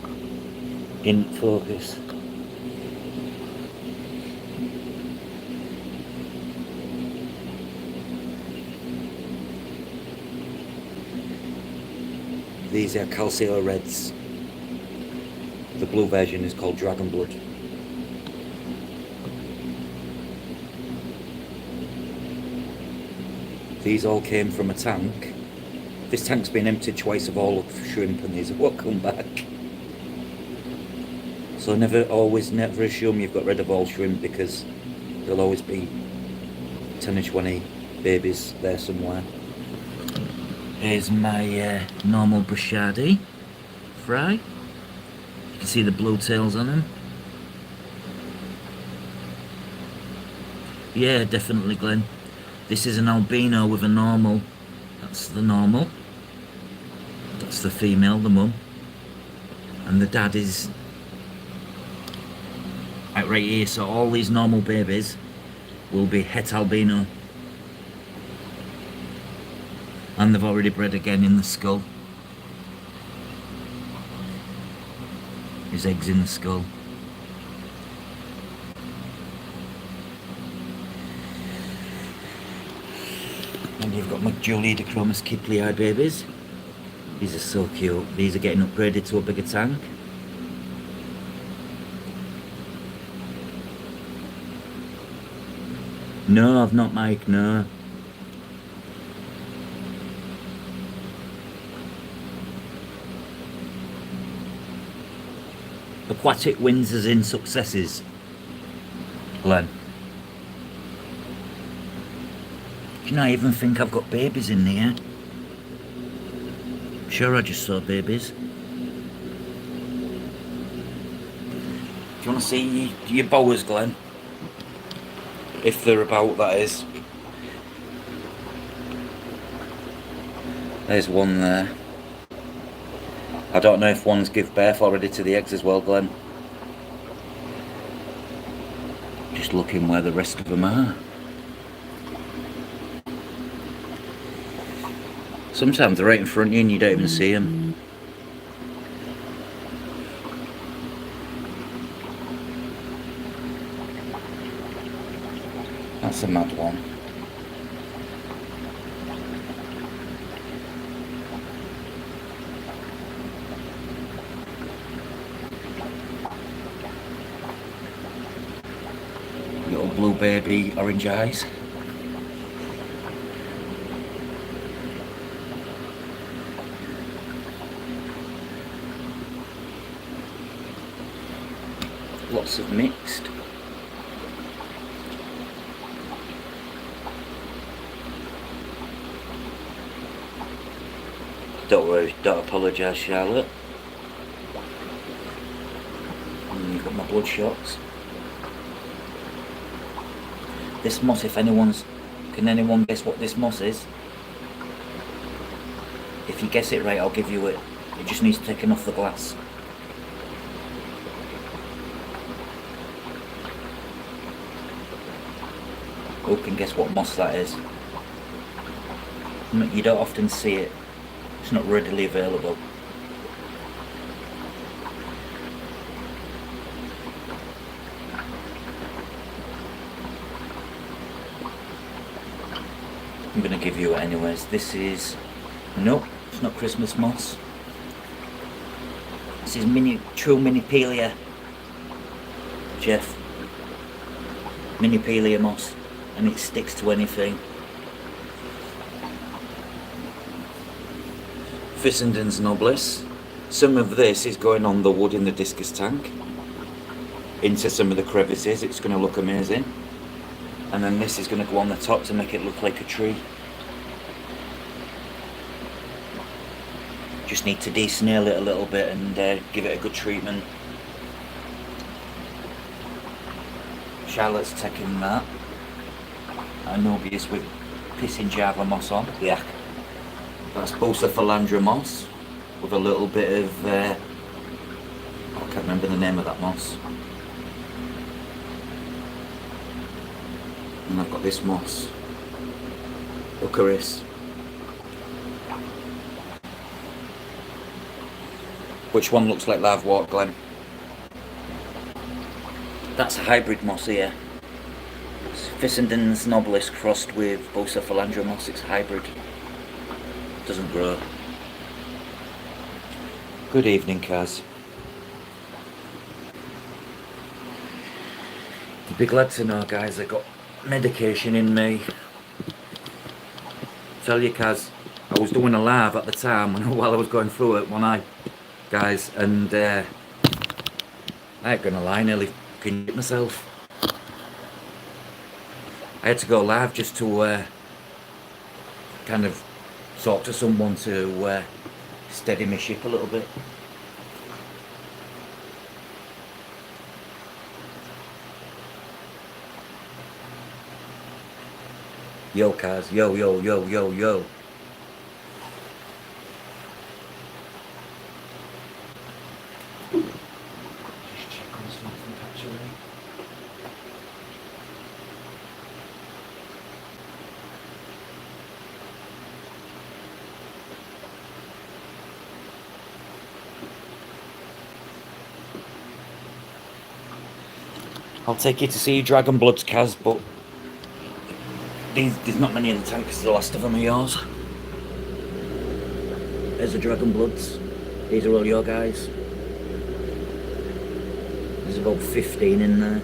in focus. These are Calcio Reds. The blue version is called Dragon Blood. These all came from a tank. This tank's been emptied twice of all of shrimp and these won't come back. So never assume you've got rid of all shrimp, because there'll always be 10 or 20 babies there somewhere. Here's my normal bruschetta fry. You can see the blue tails on them. Yeah, definitely, Glenn. This is an albino with a normal. That's the normal. That's the female, the mum. And the dad is right here. So all these normal babies will be het albino. And they've already bred again in the skull. His eggs in the skull. And you've got my Juliidachromis kiplii babies. These are so cute. These are getting upgraded to a bigger tank. No, I've not, Mike, no. Aquatic wins as in successes, Glenn. Do you know, I even think I've got babies in there. Sure, I just saw babies. Do you want to see your boas, Glenn? If they're about, that is. There's one there. I don't know if one's give birth already to the eggs as well, Glenn. Just looking where the rest of them are. Sometimes they're right in front of you and you don't even see them. That's a mad one. little blue baby orange eyes. Lots of mixed. Don't worry, don't apologise, Charlotte. And you've got my blood shots. This moss, if anyone's... Can anyone guess what this moss is? If you guess it right, I'll give you it. It just needs taken off the glass. Who can guess what moss that is? You don't often see it. It's not readily available. I'm going to give you it anyways. This is... Nope, it's not Christmas moss. This is true minipelia, Jeff. Minipelia moss. And it sticks to anything. Fissendens nobilis. Some of this is going on the wood in the discus tank into some of the crevices. It's going to look amazing. And then this is going to go on the top to make it look like a tree. Just need to de-snail it a little bit and give it a good treatment. Charlotte's taking that. Anobius with pissing Java moss on. Yeah. That's Bucephalandra moss with a little bit of I can't remember the name of that moss. And I've got this moss. Eucharis. Which one looks like Larvewort, Glenn? That's a hybrid moss here. Fissendens nobilis crossed with Bucephalandra moss. It's hybrid. Doesn't grow. Good evening, Kaz. You'd be glad to know, guys, I got medication in me. Tell you, Kaz, I was doing a live at the time while I was going through it, one eye, guys, and I ain't gonna lie, nearly fucking hit myself. I had to go live just to kind of talk to someone to steady my ship a little bit. Yo, Kaz, yo, yo, yo, yo, yo. Just check on something actually. I'll take you to see Dragon Bloods, Kaz, but there's not many in the tank because the last of them are yours. There's the Dragon Bloods. These are all your guys. There's about 15 in there.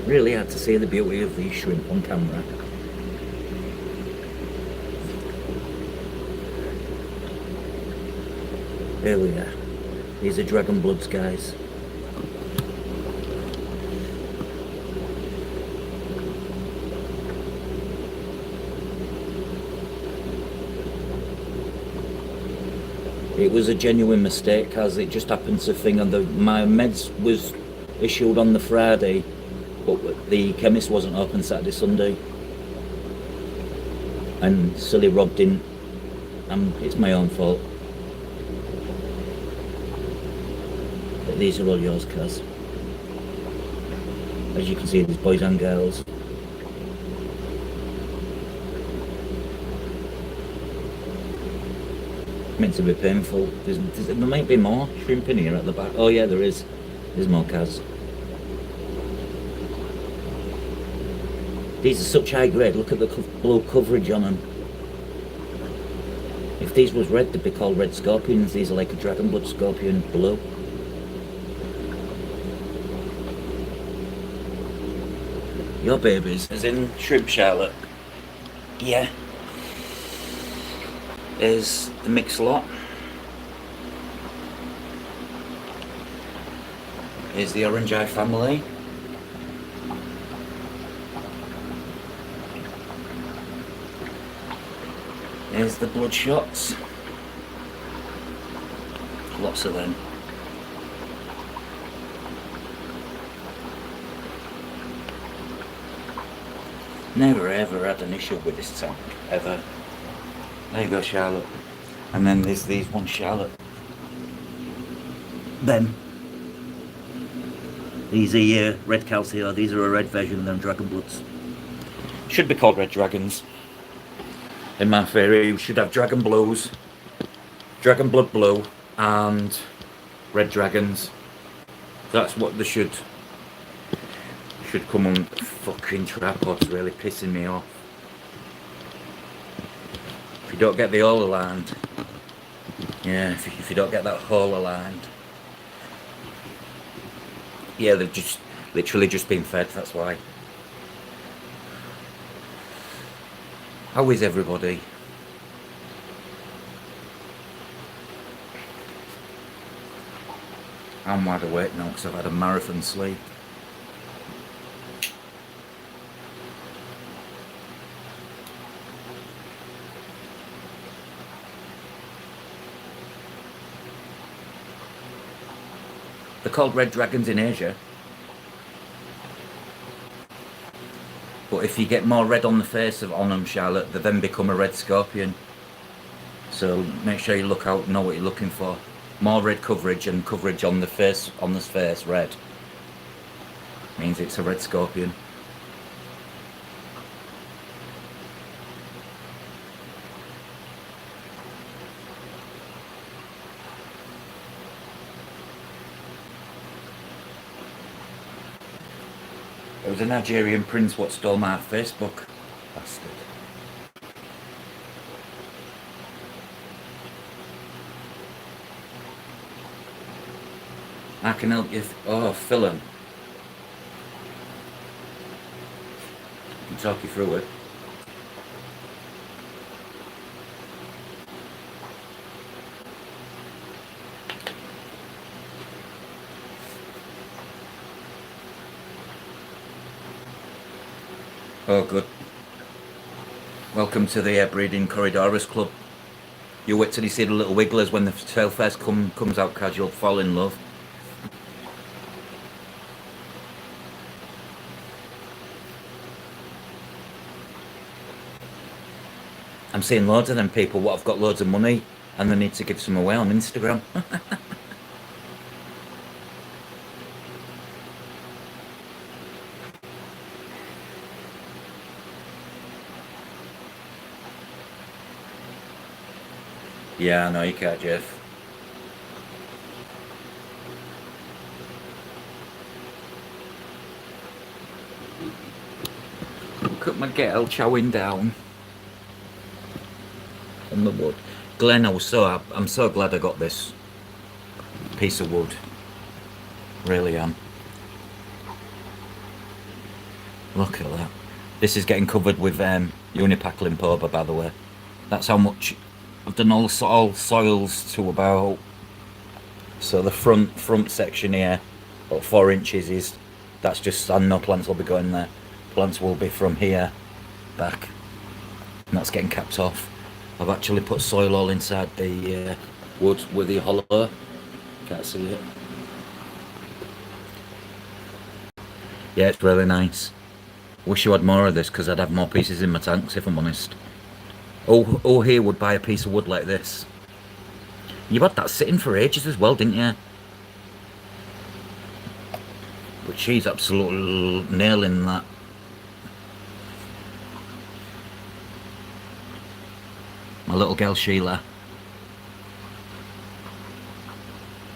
Really hard to see the beauty of these shrimp on camera. There we are. These are Dragon Bloods, guys. It was a genuine mistake, as it just happened to thing on my meds was issued on the Friday, but the chemist wasn't open Saturday, Sunday. And silly Rob didn't, and it's my own fault. But these are all yours, Kaz. As you can see, there's boys and girls. Meant to be painful. There might be more shrimp in here at the back. Oh yeah, there is. There's more, Kaz. These are such high grade. Look at the blue coverage on them. If these was red, they'd be called red scorpions. These are like a dragon blood scorpion blue. Your babies, as in shrimp Charlotte. Yeah. Is the mixed lot. Is the orange eye family. Here's the bloodshots. Lots of them. Never ever had an issue with this tank, ever. There you go, Charlotte. And then there's these one Charlotte. Then these are red cows here. These are a red version of them dragon bloods. Should be called red dragons. In my theory, you should have dragon blues, dragon blood blue, and red dragons. That's what they should come on. Fucking tripods really pissing me off. If you don't get the all aligned, yeah, if you don't get that hole aligned, yeah, they've just literally just been fed. That's why. How is everybody? I'm wide awake now because I've had a marathon sleep. They're called red dragons in Asia. But if you get more red on the face on them, Charlotte, they then become a red scorpion. So make sure you look out, know what you're looking for. More red coverage and coverage on the face, red, means it's a red scorpion. It was a Nigerian prince what stole my Facebook. Bastard. I can help you. Oh, Philip. I can talk you through it. Oh, good. Welcome to the Breeding Corridorus Club. You wait till you see the little wigglers when the tail first comes out, cause you'll fall in love. I'm seeing loads of them people what have got loads of money and they need to give some away on Instagram. Yeah, I know you can't, Jeff. Look at my girl chowing down on the wood. Glenn, I'm so glad I got this piece of wood. Really am. Look at that. This is getting covered with Unipack Limpoba, by the way. That's how much I've done all soils to about. So the front section here, about 4 inches that's just sand. No plants will be going there. Plants will be from here back, and that's getting capped off. I've actually put soil all inside the wood with the hollow. Can't see it. Yeah, it's really nice. Wish you had more of this because I'd have more pieces in my tanks, if I'm honest. Oh, here would buy a piece of wood like this. You had that sitting for ages as well, didn't you? But she's absolutely nailing that. My little girl Sheila.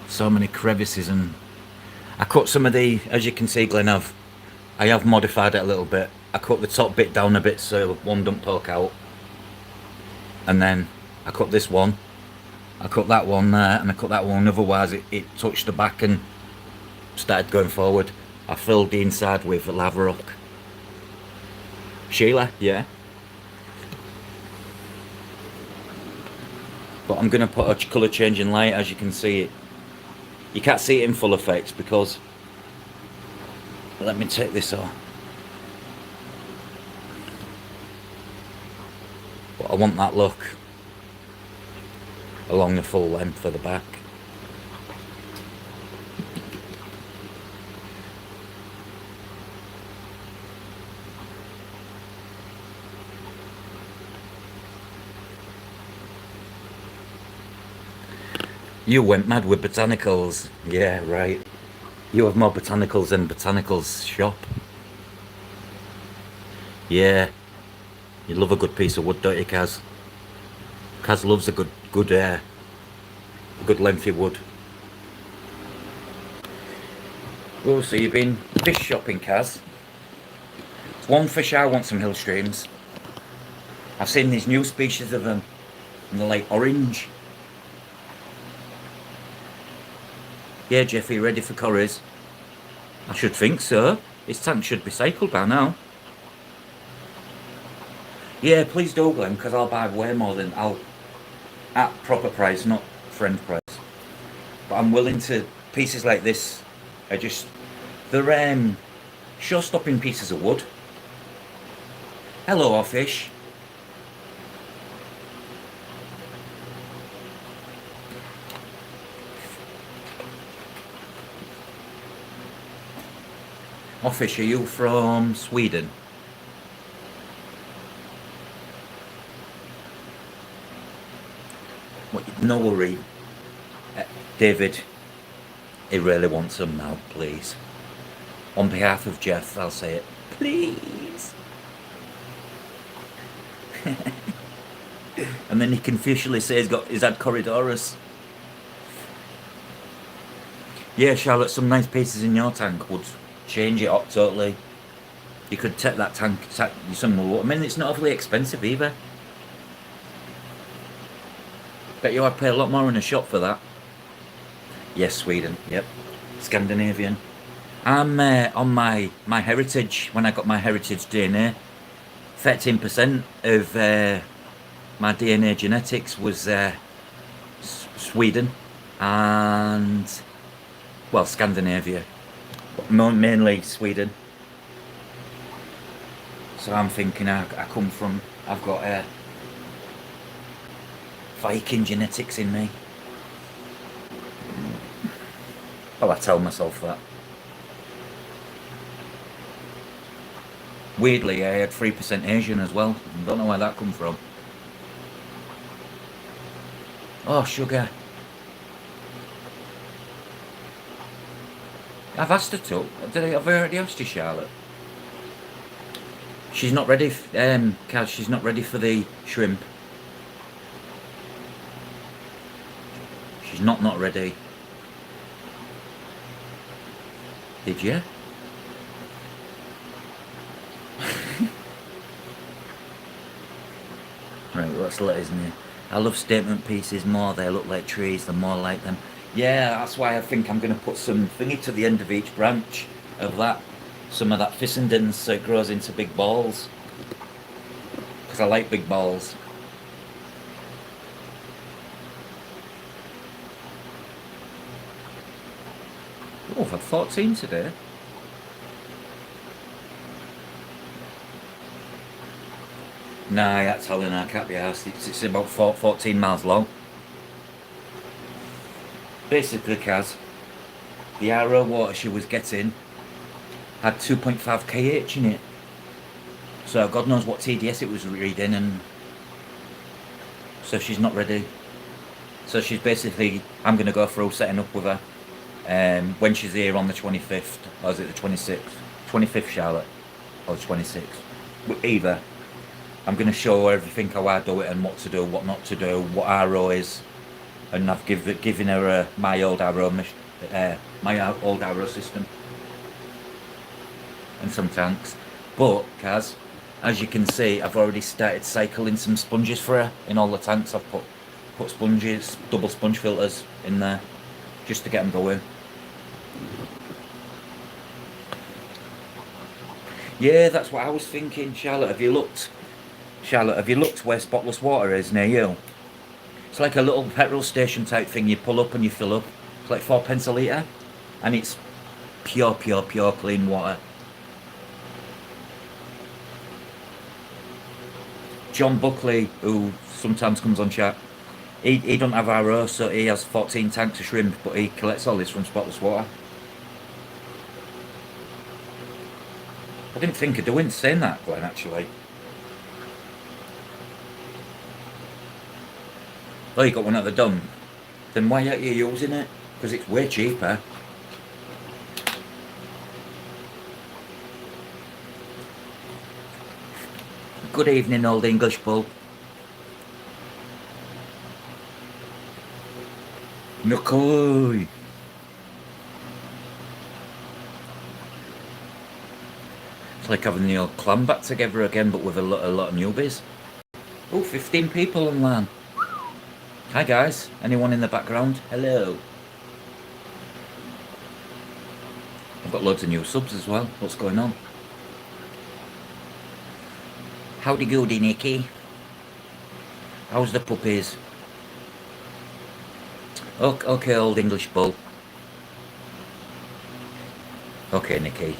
So many crevices, and I cut some of the, as you can see, Glenn, I have modified it a little bit. I cut the top bit down a bit so one don't poke out. And then I cut this one. I cut that one there, and I cut that one, otherwise it touched the back and started going forward. I filled the inside with lava rock. Sheila, yeah. But I'm going to put a colour changing light, as you can see it. You can't see it in full effect because... Let me take this off. But I want that look along the full length of the back. You went mad with botanicals. Yeah, right. You have more botanicals than botanicals shop. Yeah. You love a good piece of wood, don't you, Kaz? Kaz loves a good lengthy wood. Oh, so you've been fish shopping, Kaz? It's one fish I want some hill streams. I've seen these new species of them, and they're like orange. Yeah, Jeffy, ready for curries? I should think so. His tank should be cycled by now. Yeah, please do, Glenn, because I'll buy way more than at proper price, not friend price. But I'm willing to. Pieces like this are just, they're show-stopping pieces of wood. Hello, our fish. Offish, are you from Sweden? What, no worry. David, he really wants them now, please. On behalf of Jeff, I'll say it. Please. And then he can officially say he's had Corridorus. Yeah, Charlotte, some nice pieces in your tank would change it up totally. You could take that tank, some more. I mean, it's not overly expensive either. Bet you I'd pay a lot more in a shop for that. Yes, Sweden. Yep, Scandinavian. I'm on my heritage. When I got my heritage DNA, 13% of my DNA genetics was Sweden and, well, Scandinavia. Mainly Sweden. So I'm thinking I come from, I've got Viking genetics in me. Well, I tell myself that. Weirdly, I had 3% Asian as well. Don't know where that come from. Oh, sugar. I've asked her to. I've already asked you, Charlotte. She's not ready, Kaz, she's not ready for the shrimp. She's not ready. Did you? Right, what's the letters in here? I love statement pieces more. They look like trees, the more like them. Yeah, that's why I think I'm going to put some thingy to the end of each branch of that. Some of that Fissenden so it grows into big balls. Because I like big balls. Oh, I've had 14 today. Nah, that's telling I can't be arsed. It's about 14 miles long. Basically, Kaz, the RO water she was getting had 2.5 kh in it. So God knows what TDS it was reading, and so she's not ready. So she's basically, I'm going to go through setting up with her when she's here on the 25th, or is it the 26th? 25th, Charlotte, or the 26th. Either. I'm going to show her everything how I do it and what to do, what not to do, what RO is, and I've given her my old RO system and some tanks. But Kaz, as you can see, I've already started cycling some sponges for her in all the tanks. I've put sponges, double sponge filters in there, just to get them going. Yeah, that's what I was thinking. Charlotte, have you looked? Charlotte, have you looked where Spotless Water is near you? It's like a little petrol station type thing. You pull up and you fill up. It's like 4 pence a litre. And it's pure, pure, pure clean water. John Buckley, who sometimes comes on chat, he doesn't have RO, so he has 14 tanks of shrimp, but he collects all this from Spotless Water. I didn't think of doing saying that, Glenn, actually. Oh, you got one at the dump? Then why aren't you using it? Because it's way cheaper. Good evening, Old English Bull. McCoy. It's like having the old clan back together again, but with a lot of newbies. Oh, 15 people online. Hi guys, anyone in the background? Hello. I've got loads of new subs as well. What's going on? Howdy goody, Nikki. How's the puppies? Okay, Old English Bull. Okay, Nikki.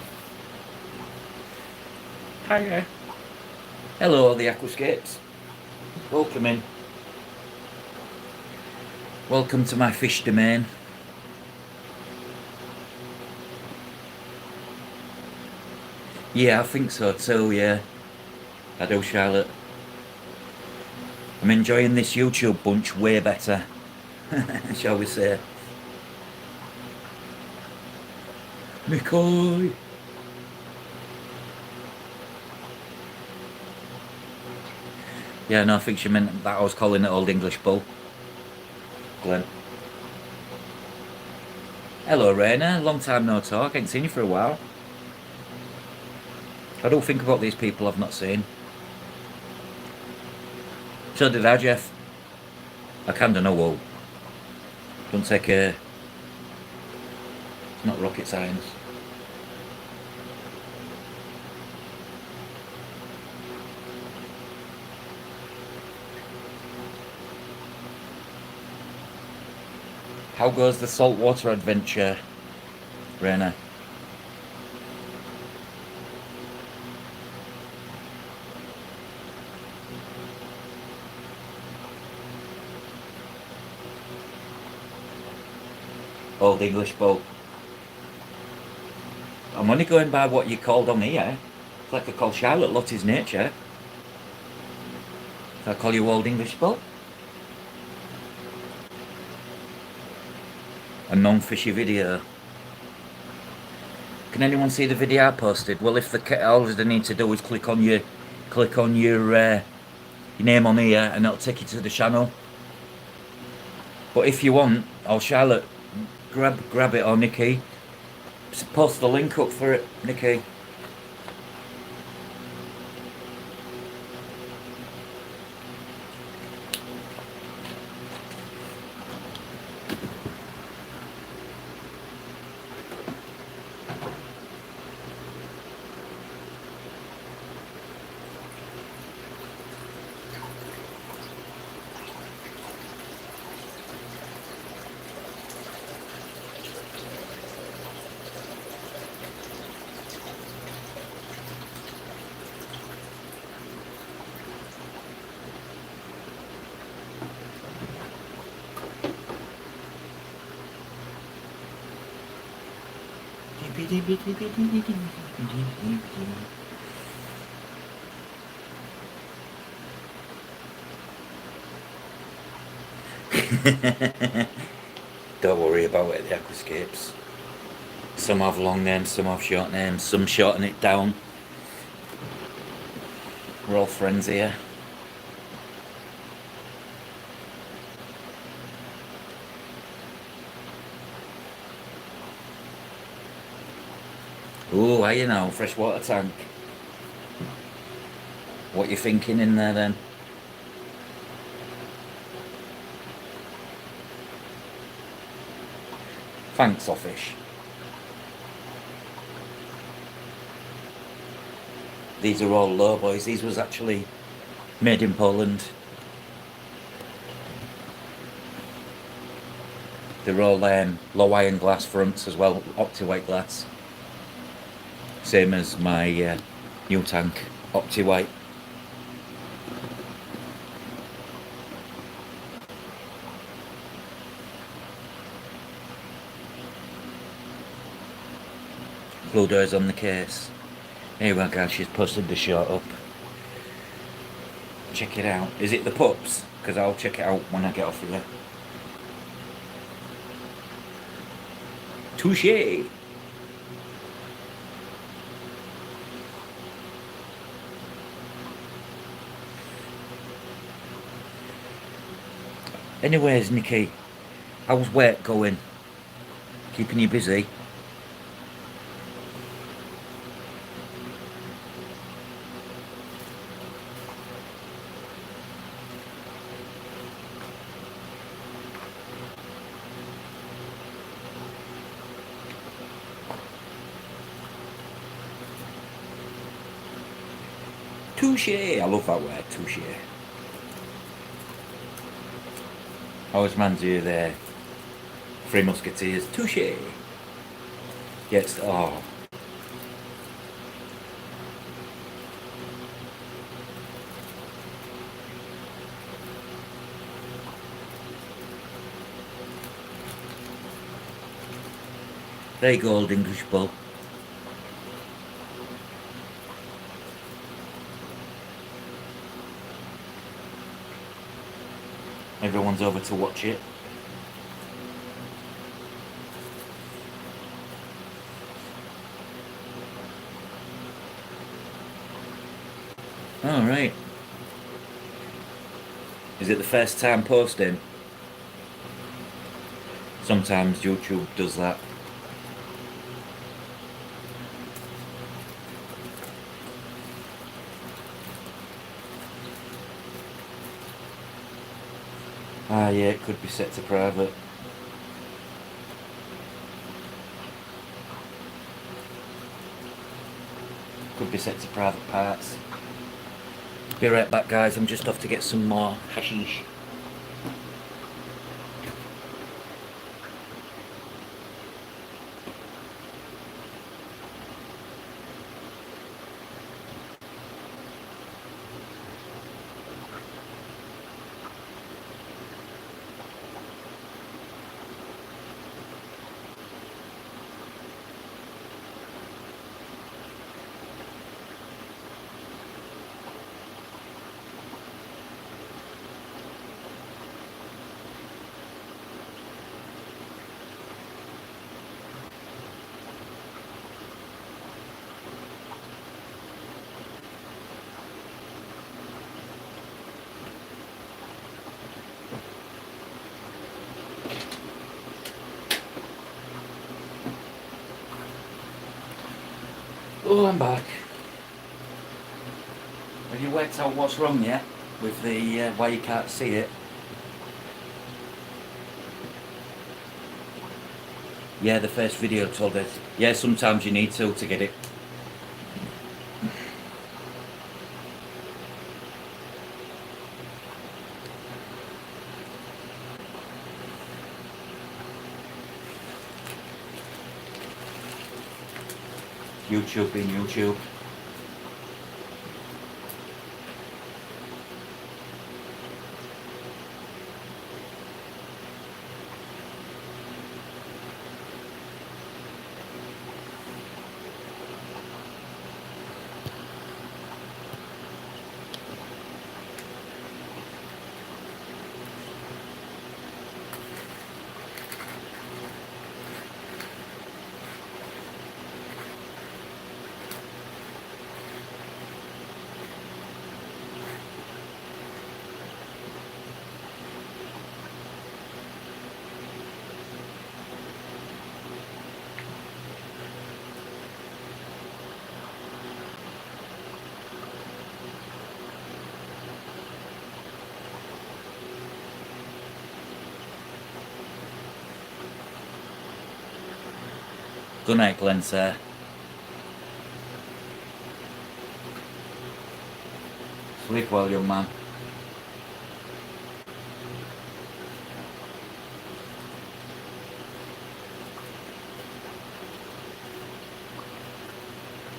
Hiya. Hello, the aquascapes. Welcome in. Welcome to my fish domain. Yeah, I think so too, yeah. I do, Charlotte. I'm enjoying this YouTube bunch way better, shall we say. McCoy. Yeah, no, I think she meant that I was calling it Old English Bull. Glenn. Hello, Raina. Long time no talk. Ain't seen you for a while. I don't think about these people I've not seen. So did I, Jeff. I kinda know whoa. Don't take a... It's not rocket science. How goes the saltwater adventure, Raina? Old English Bull. I'm only going by what you called on here. It's like I call Charlotte Lottie's Nature. If I call you Old English Bull. A non-fishy video. Can anyone see the video I posted? Well, if all they need to do is click on your name on here, and it'll take you to the channel. But if you want, I'll Charlotte grab it, or Nikki. Post the link up for it, Nikki. Don't worry about it, the aquascapes. Some have long names, some have short names, some shorten it down. We're all friends here. Oh, are you now? Freshwater tank. What you thinking in there then? Thanks, Offish. These are all low boys. These was actually made in Poland. They're all low iron glass fronts as well, opti-white glass. Same as my new tank, opti-white. Blue doors on the case. Anyway guys, she's posted the shot up. Check it out. Is it the pups? Because I'll check it out when I get off of here. Touché! Anyways, Nikki, how's work going? Keeping you busy? Touché! I love that word, touché. I always reminds you there. Three Musketeers, touché! Yes, oh. There you go, old English bull. Everyone's over to watch it. Alright. Is it the first time posting? Sometimes YouTube does that. Ah yeah, it could be set to private. Could be set to private parts. Be right back guys, I'm just off to get some more hashish. Oh, I'm back. Have you worked out what's wrong yet with the why you can't see it? Yeah, the first video told us. Yeah, sometimes you need to get it. YouTube being YouTube. Good night, Glenn, sir. Live well, young man.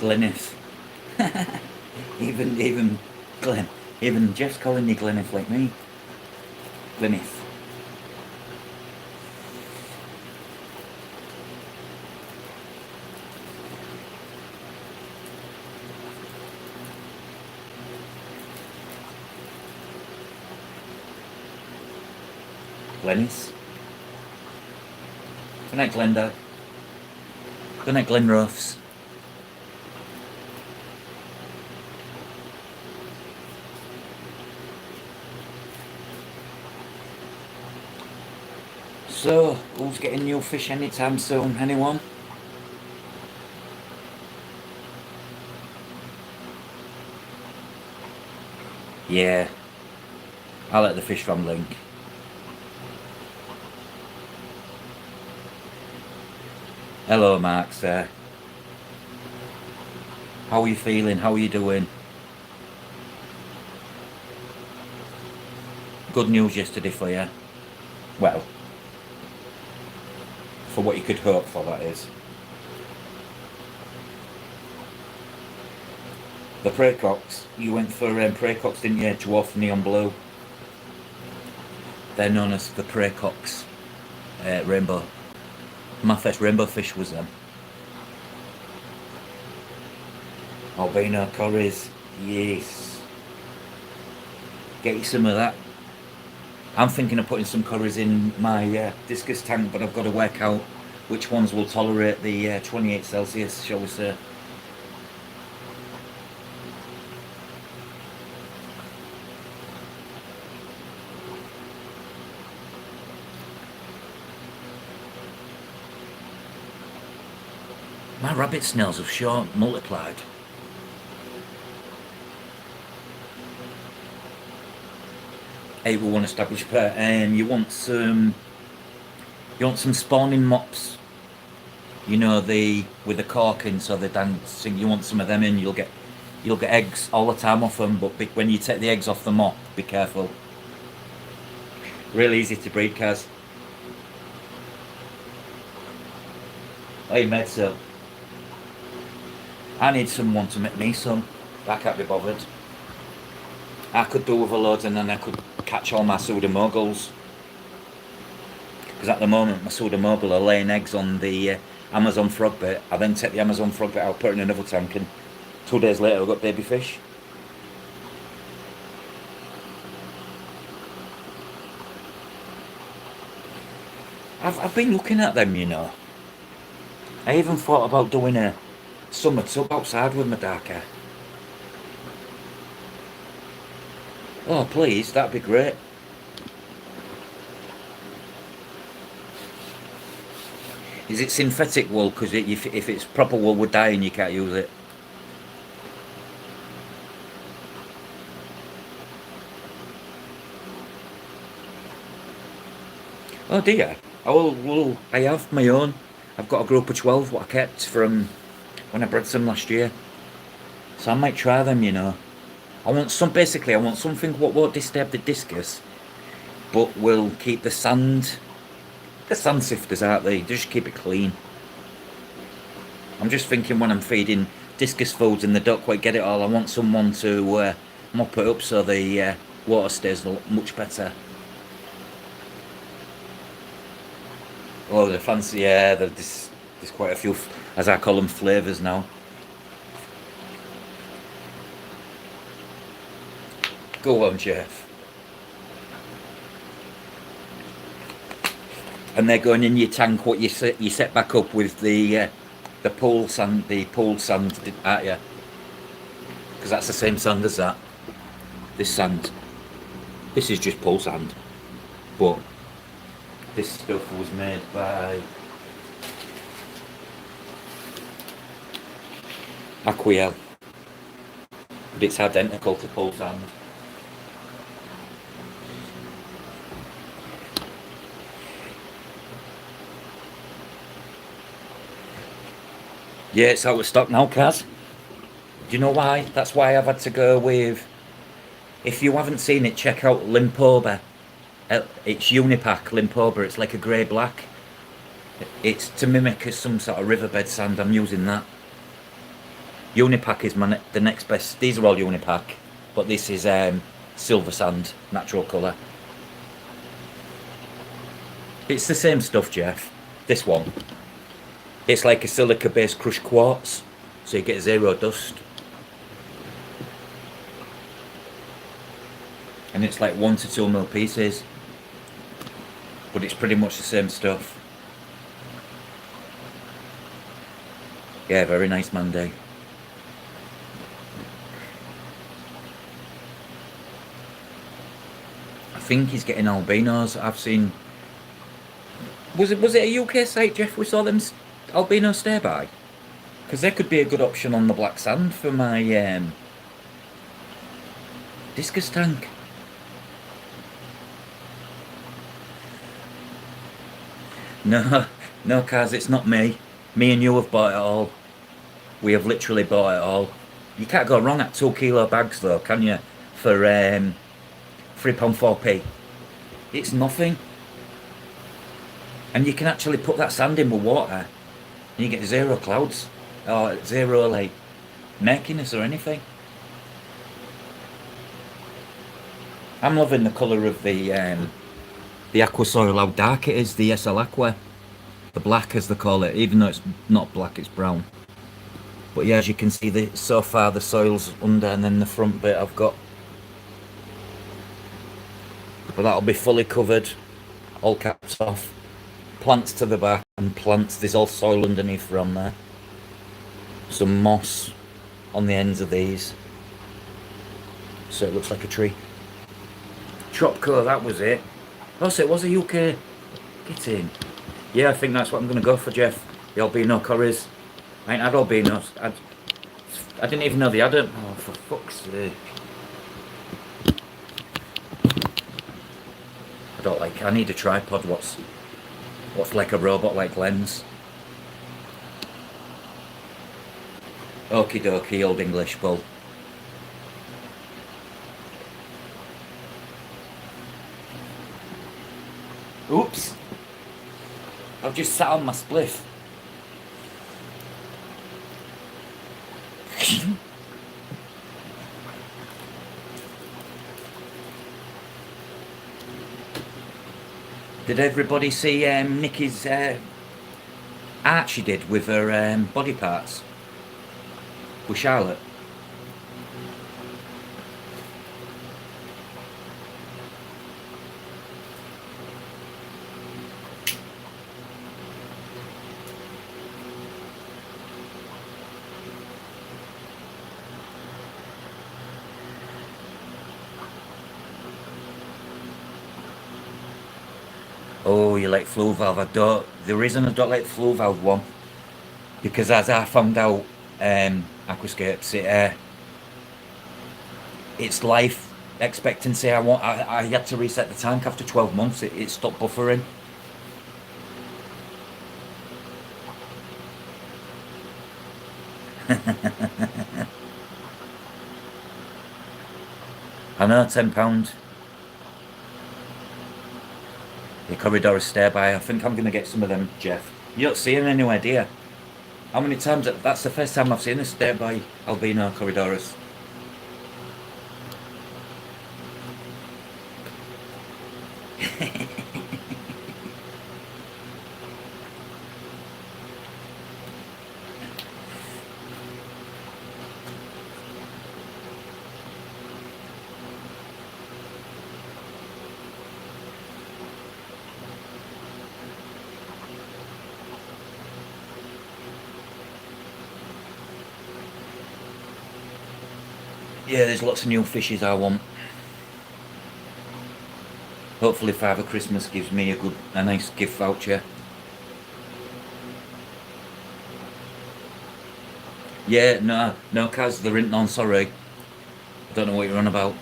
Glenith. even Glen. Even Jeff's calling you Glenith like me. Glenith. Glennis. Good night, Glenda. Good night, Glenrofs. So, who's getting new fish anytime soon? Anyone? Yeah. I'll let the fish from link. Hello, Mark, sir. How are you feeling? How are you doing? Good news yesterday for you. Well, for what you could hope for, that is. The Praycocks. You went for Praycocks, didn't you? Dwarf neon blue. They're known as the Praycocks rainbow. My first rainbow fish was them. Albino curries. Yes. Get you some of that. I'm thinking of putting some curries in my discus tank, but I've got to work out which ones will tolerate the 28 Celsius, shall we say. My rabbit snails have sure multiplied. Hey, we want established pair. You want some spawning mops. You know, with the cork in, so they're dancing. You want some of them in. You'll get eggs all the time off them. But when you take the eggs off the mop, be careful. Really easy to breed, Kaz. Hey, Medso. I need someone to make me some. I can't be bothered. I could do with a load, and then I could catch all my pseudomogals. Because at the moment, my pseudomogul are laying eggs on the Amazon frog bait. I then take the Amazon frog bait out, put it in another tank, and 2 days later I've got baby fish. I've been looking at them, you know. I even thought about doing a summer tub outside with my dark hair. Oh, please, that'd be great. Is it synthetic wool? Because if it's proper wool, would die and you can't use it. Oh dear. Well, I have my own. I've got a group of 12 what I kept from when I bred some last year. So I might try them, you know. I want something what won't disturb the discus, but will keep the sand sifters out there, just keep it clean. I'm just thinking when I'm feeding discus foods and they don't quite get it all, I want someone to mop it up so the water stays much better. Oh, they're fancy, yeah, there's quite a few, as I call them, flavours now. Go on, Jeff. And they're going in your tank. What you set back up with the pool sand, aren't you? Because that's the same sand as that. This sand. This is just pool sand, but this stuff was made by Aquiel, but it's identical to pool sand. Yeah, it's out of stock now, Kaz. Do you know why? That's why I've had to go with If you haven't seen it, check out Limpoba. It's Unipack Limpoba. It's like a grey-black. It's to mimic some sort of riverbed sand. I'm using that. Unipack is the next best. These are all Unipack, but this is silver sand, natural colour. It's the same stuff, Jeff. This one. It's like a silica-based crushed quartz, so you get zero dust. And it's like 1 to 2 mil pieces, but it's pretty much the same stuff. Yeah, very nice Monday. I think he's getting albinos. I've seen. Was it a UK site, Jeff? We saw them albino stay by, because they could be a good option on the black sand for my discus tank. No, no, Kaz, it's not me. Me and you have bought it all. We have literally bought it all. You can't go wrong at 2 kilo bags though, can you? For £3.4p. It's nothing. And you can actually put that sand in with water and you get zero clouds. Or zero like murkiness or anything. I'm loving the colour of the aqua soil, how dark it is, the SL Aqua. The black as they call it, even though it's not black, it's brown. But yeah, as you can see, so far the soil's under, and then the front bit I've got. But that'll be fully covered, all caps off. Plants to the back, and plants, there's all soil underneath from there. Some moss on the ends of these. So it looks like a tree. Tropco, that was it. Oh, so it was a UK. Get in. Yeah, I think that's what I'm going to go for, Jeff. The albino curries. I ain't had albinos. I didn't even know they had them. Oh, for fuck's sake. I need a tripod. What's like a robot-like lens? Okie dokie, old English bull. Oops. I've just sat on my spliff. Did everybody see Nikki's art she did with her body parts? With Charlotte? Oh, you like flue valve? The reason I don't like the flue valve one, because as I found out, aquascapes, its life expectancy. I had to reset the tank after 12 months. It stopped buffering. I know, £10. The Corridor stay by. I think I'm going to get some of them, Jeff. You don't see them anywhere, do you? How many times? That's the first time I've seen a stay by albino Corridorus. Yeah, there's lots of new fishes I want. Hopefully Father Christmas gives me a nice gift voucher. Yeah, no, Kaz, there ain't none, sorry. I don't know what you're on about.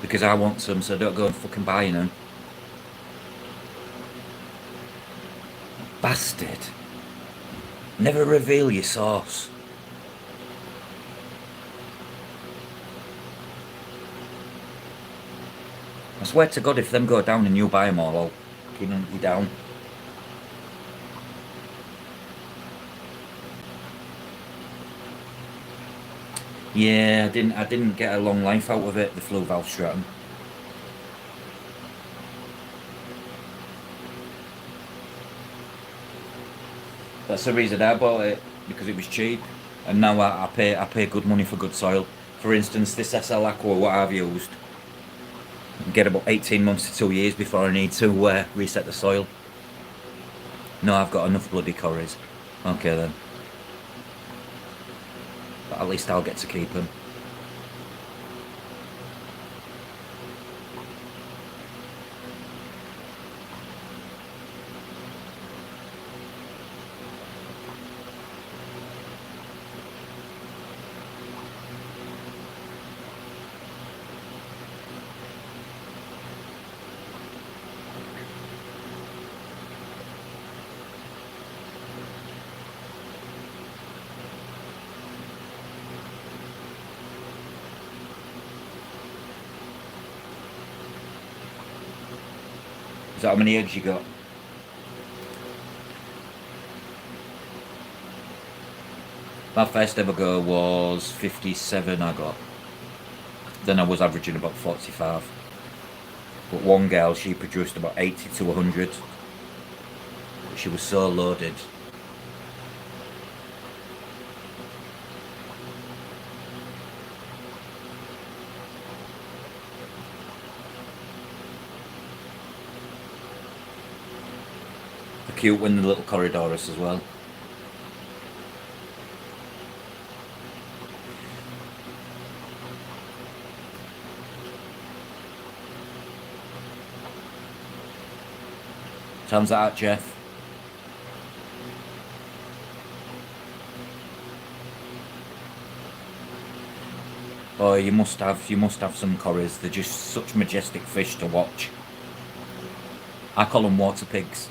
Because I want some, so don't go and fucking buying them. Bastard. Never reveal your source. swear to God, if them go down and you buy them all, I'll fucking hunt you down. Yeah, I didn't get a long life out of it, the Flu Valstratton. That's the reason I bought it, because it was cheap, and now I pay good money for good soil. For instance, this SL Aqua, what I've used, I can get about 18 months to 2 years before I need to reset the soil. No, I've got enough bloody curries. Okay then. But at least I'll get to keep them. Is that how many eggs you got? My first ever go was 57 I got. Then I was averaging about 45. But one girl, she produced about 80 to 100. She was so loaded. They're cute when the little corridors as well. Time's that out, Jeff. Oh, you must have some corries. They're just such majestic fish to watch. I call them water pigs.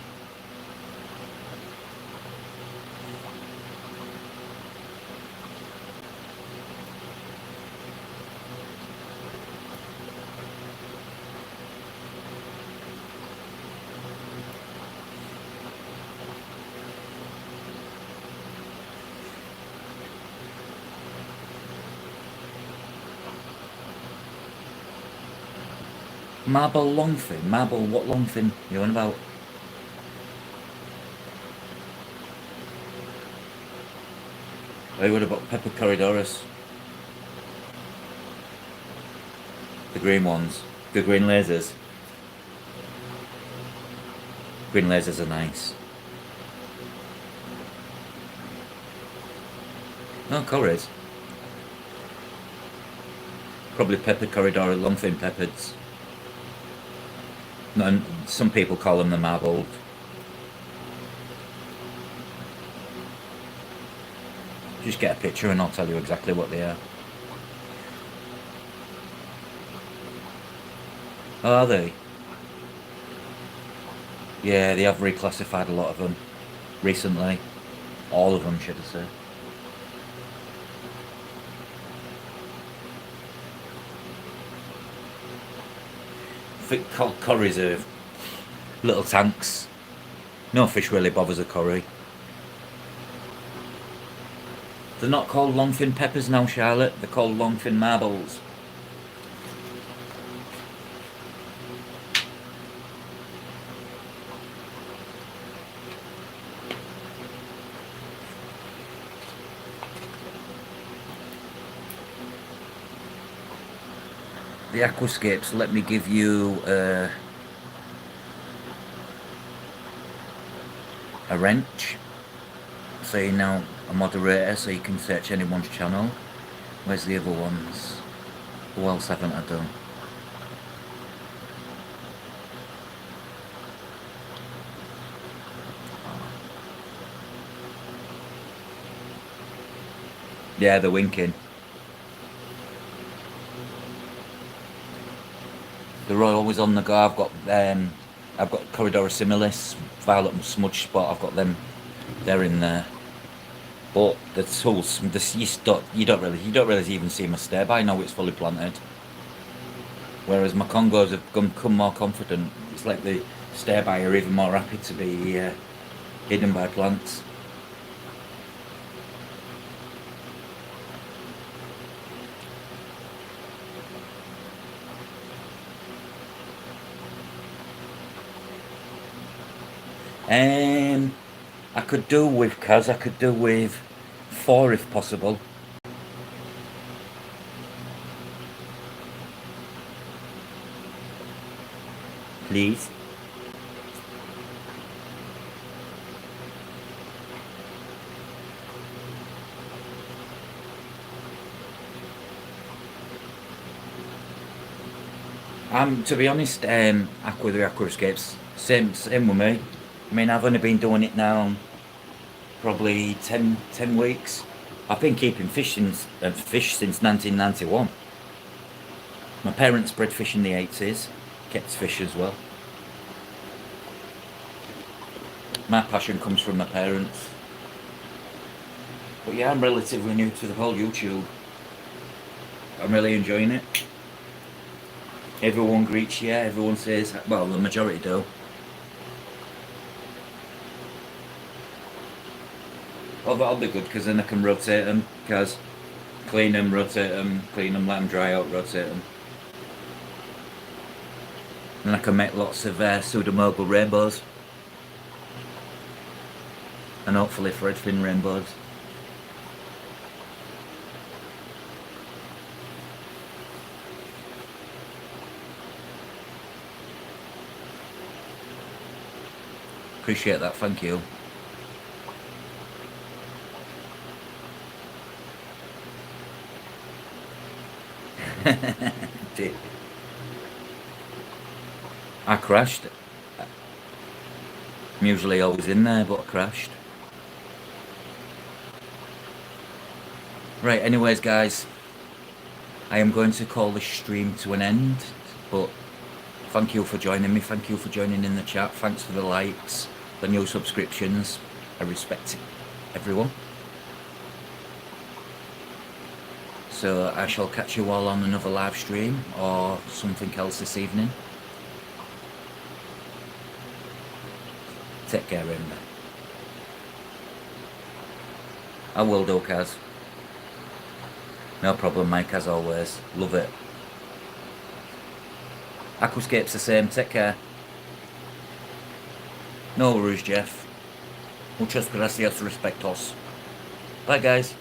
Marble longfin? Marble what longfin you on about? Oh, what about pepper corridorus? The green ones. The green lasers. Green lasers are nice. No, corries. Probably pepper corridor, longfin peppards. And some people call them the marbled. Just get a picture and I'll tell you exactly what they are. Are they? Yeah, they have reclassified a lot of them recently. All of them, should I say. Corries are little tanks. No fish really bothers a corrie. They're not called longfin peppers now, Charlotte. They're called longfin marbles. The aquascapes, let me give you a wrench. So you're now a moderator, so you can search anyone's channel. Where's the other ones? Who else haven't I done? Yeah, they're winking. They're always on the go. I've got Corridor Similis, Violet and Smudge Spot. I've got them. They're in there. But the tools, you don't really even see them stay by now. It's fully planted. Whereas my Congos have become more confident. It's like they stay by are even more happy to be hidden by plants. I could do with Kaz, I could do with 4 if possible. Please. To be honest, Aqua the Aqua Escapes, same with me. I mean, I've only been doing it now probably 10 weeks. I've been keeping fish since 1991. My parents bred fish in the 80s, kept fish as well. My passion comes from my parents. But yeah, I'm relatively new to the whole YouTube. I'm really enjoying it. Everyone greets you, everyone says, well, the majority do. Oh, that'll be good, because then I can rotate them, because clean them, rotate them, clean them, let them dry out, rotate them. And I can make lots of pseudomogul rainbows. And hopefully threadfin rainbows. Appreciate that, thank you. I crashed. I'm usually always in there, but I crashed. Right, anyways guys, I am going to call this stream to an end, but thank you for joining me, thank you for joining in the chat, thanks for the likes, the new subscriptions, I respect everyone. So I shall catch you all on another live stream or something else this evening. Take care, Emma. I will do, Kaz. No problem, Mike, as always. Love it. Aquascape's the same. Take care. No worries, Jeff. Muchas gracias, respectos. Bye, guys.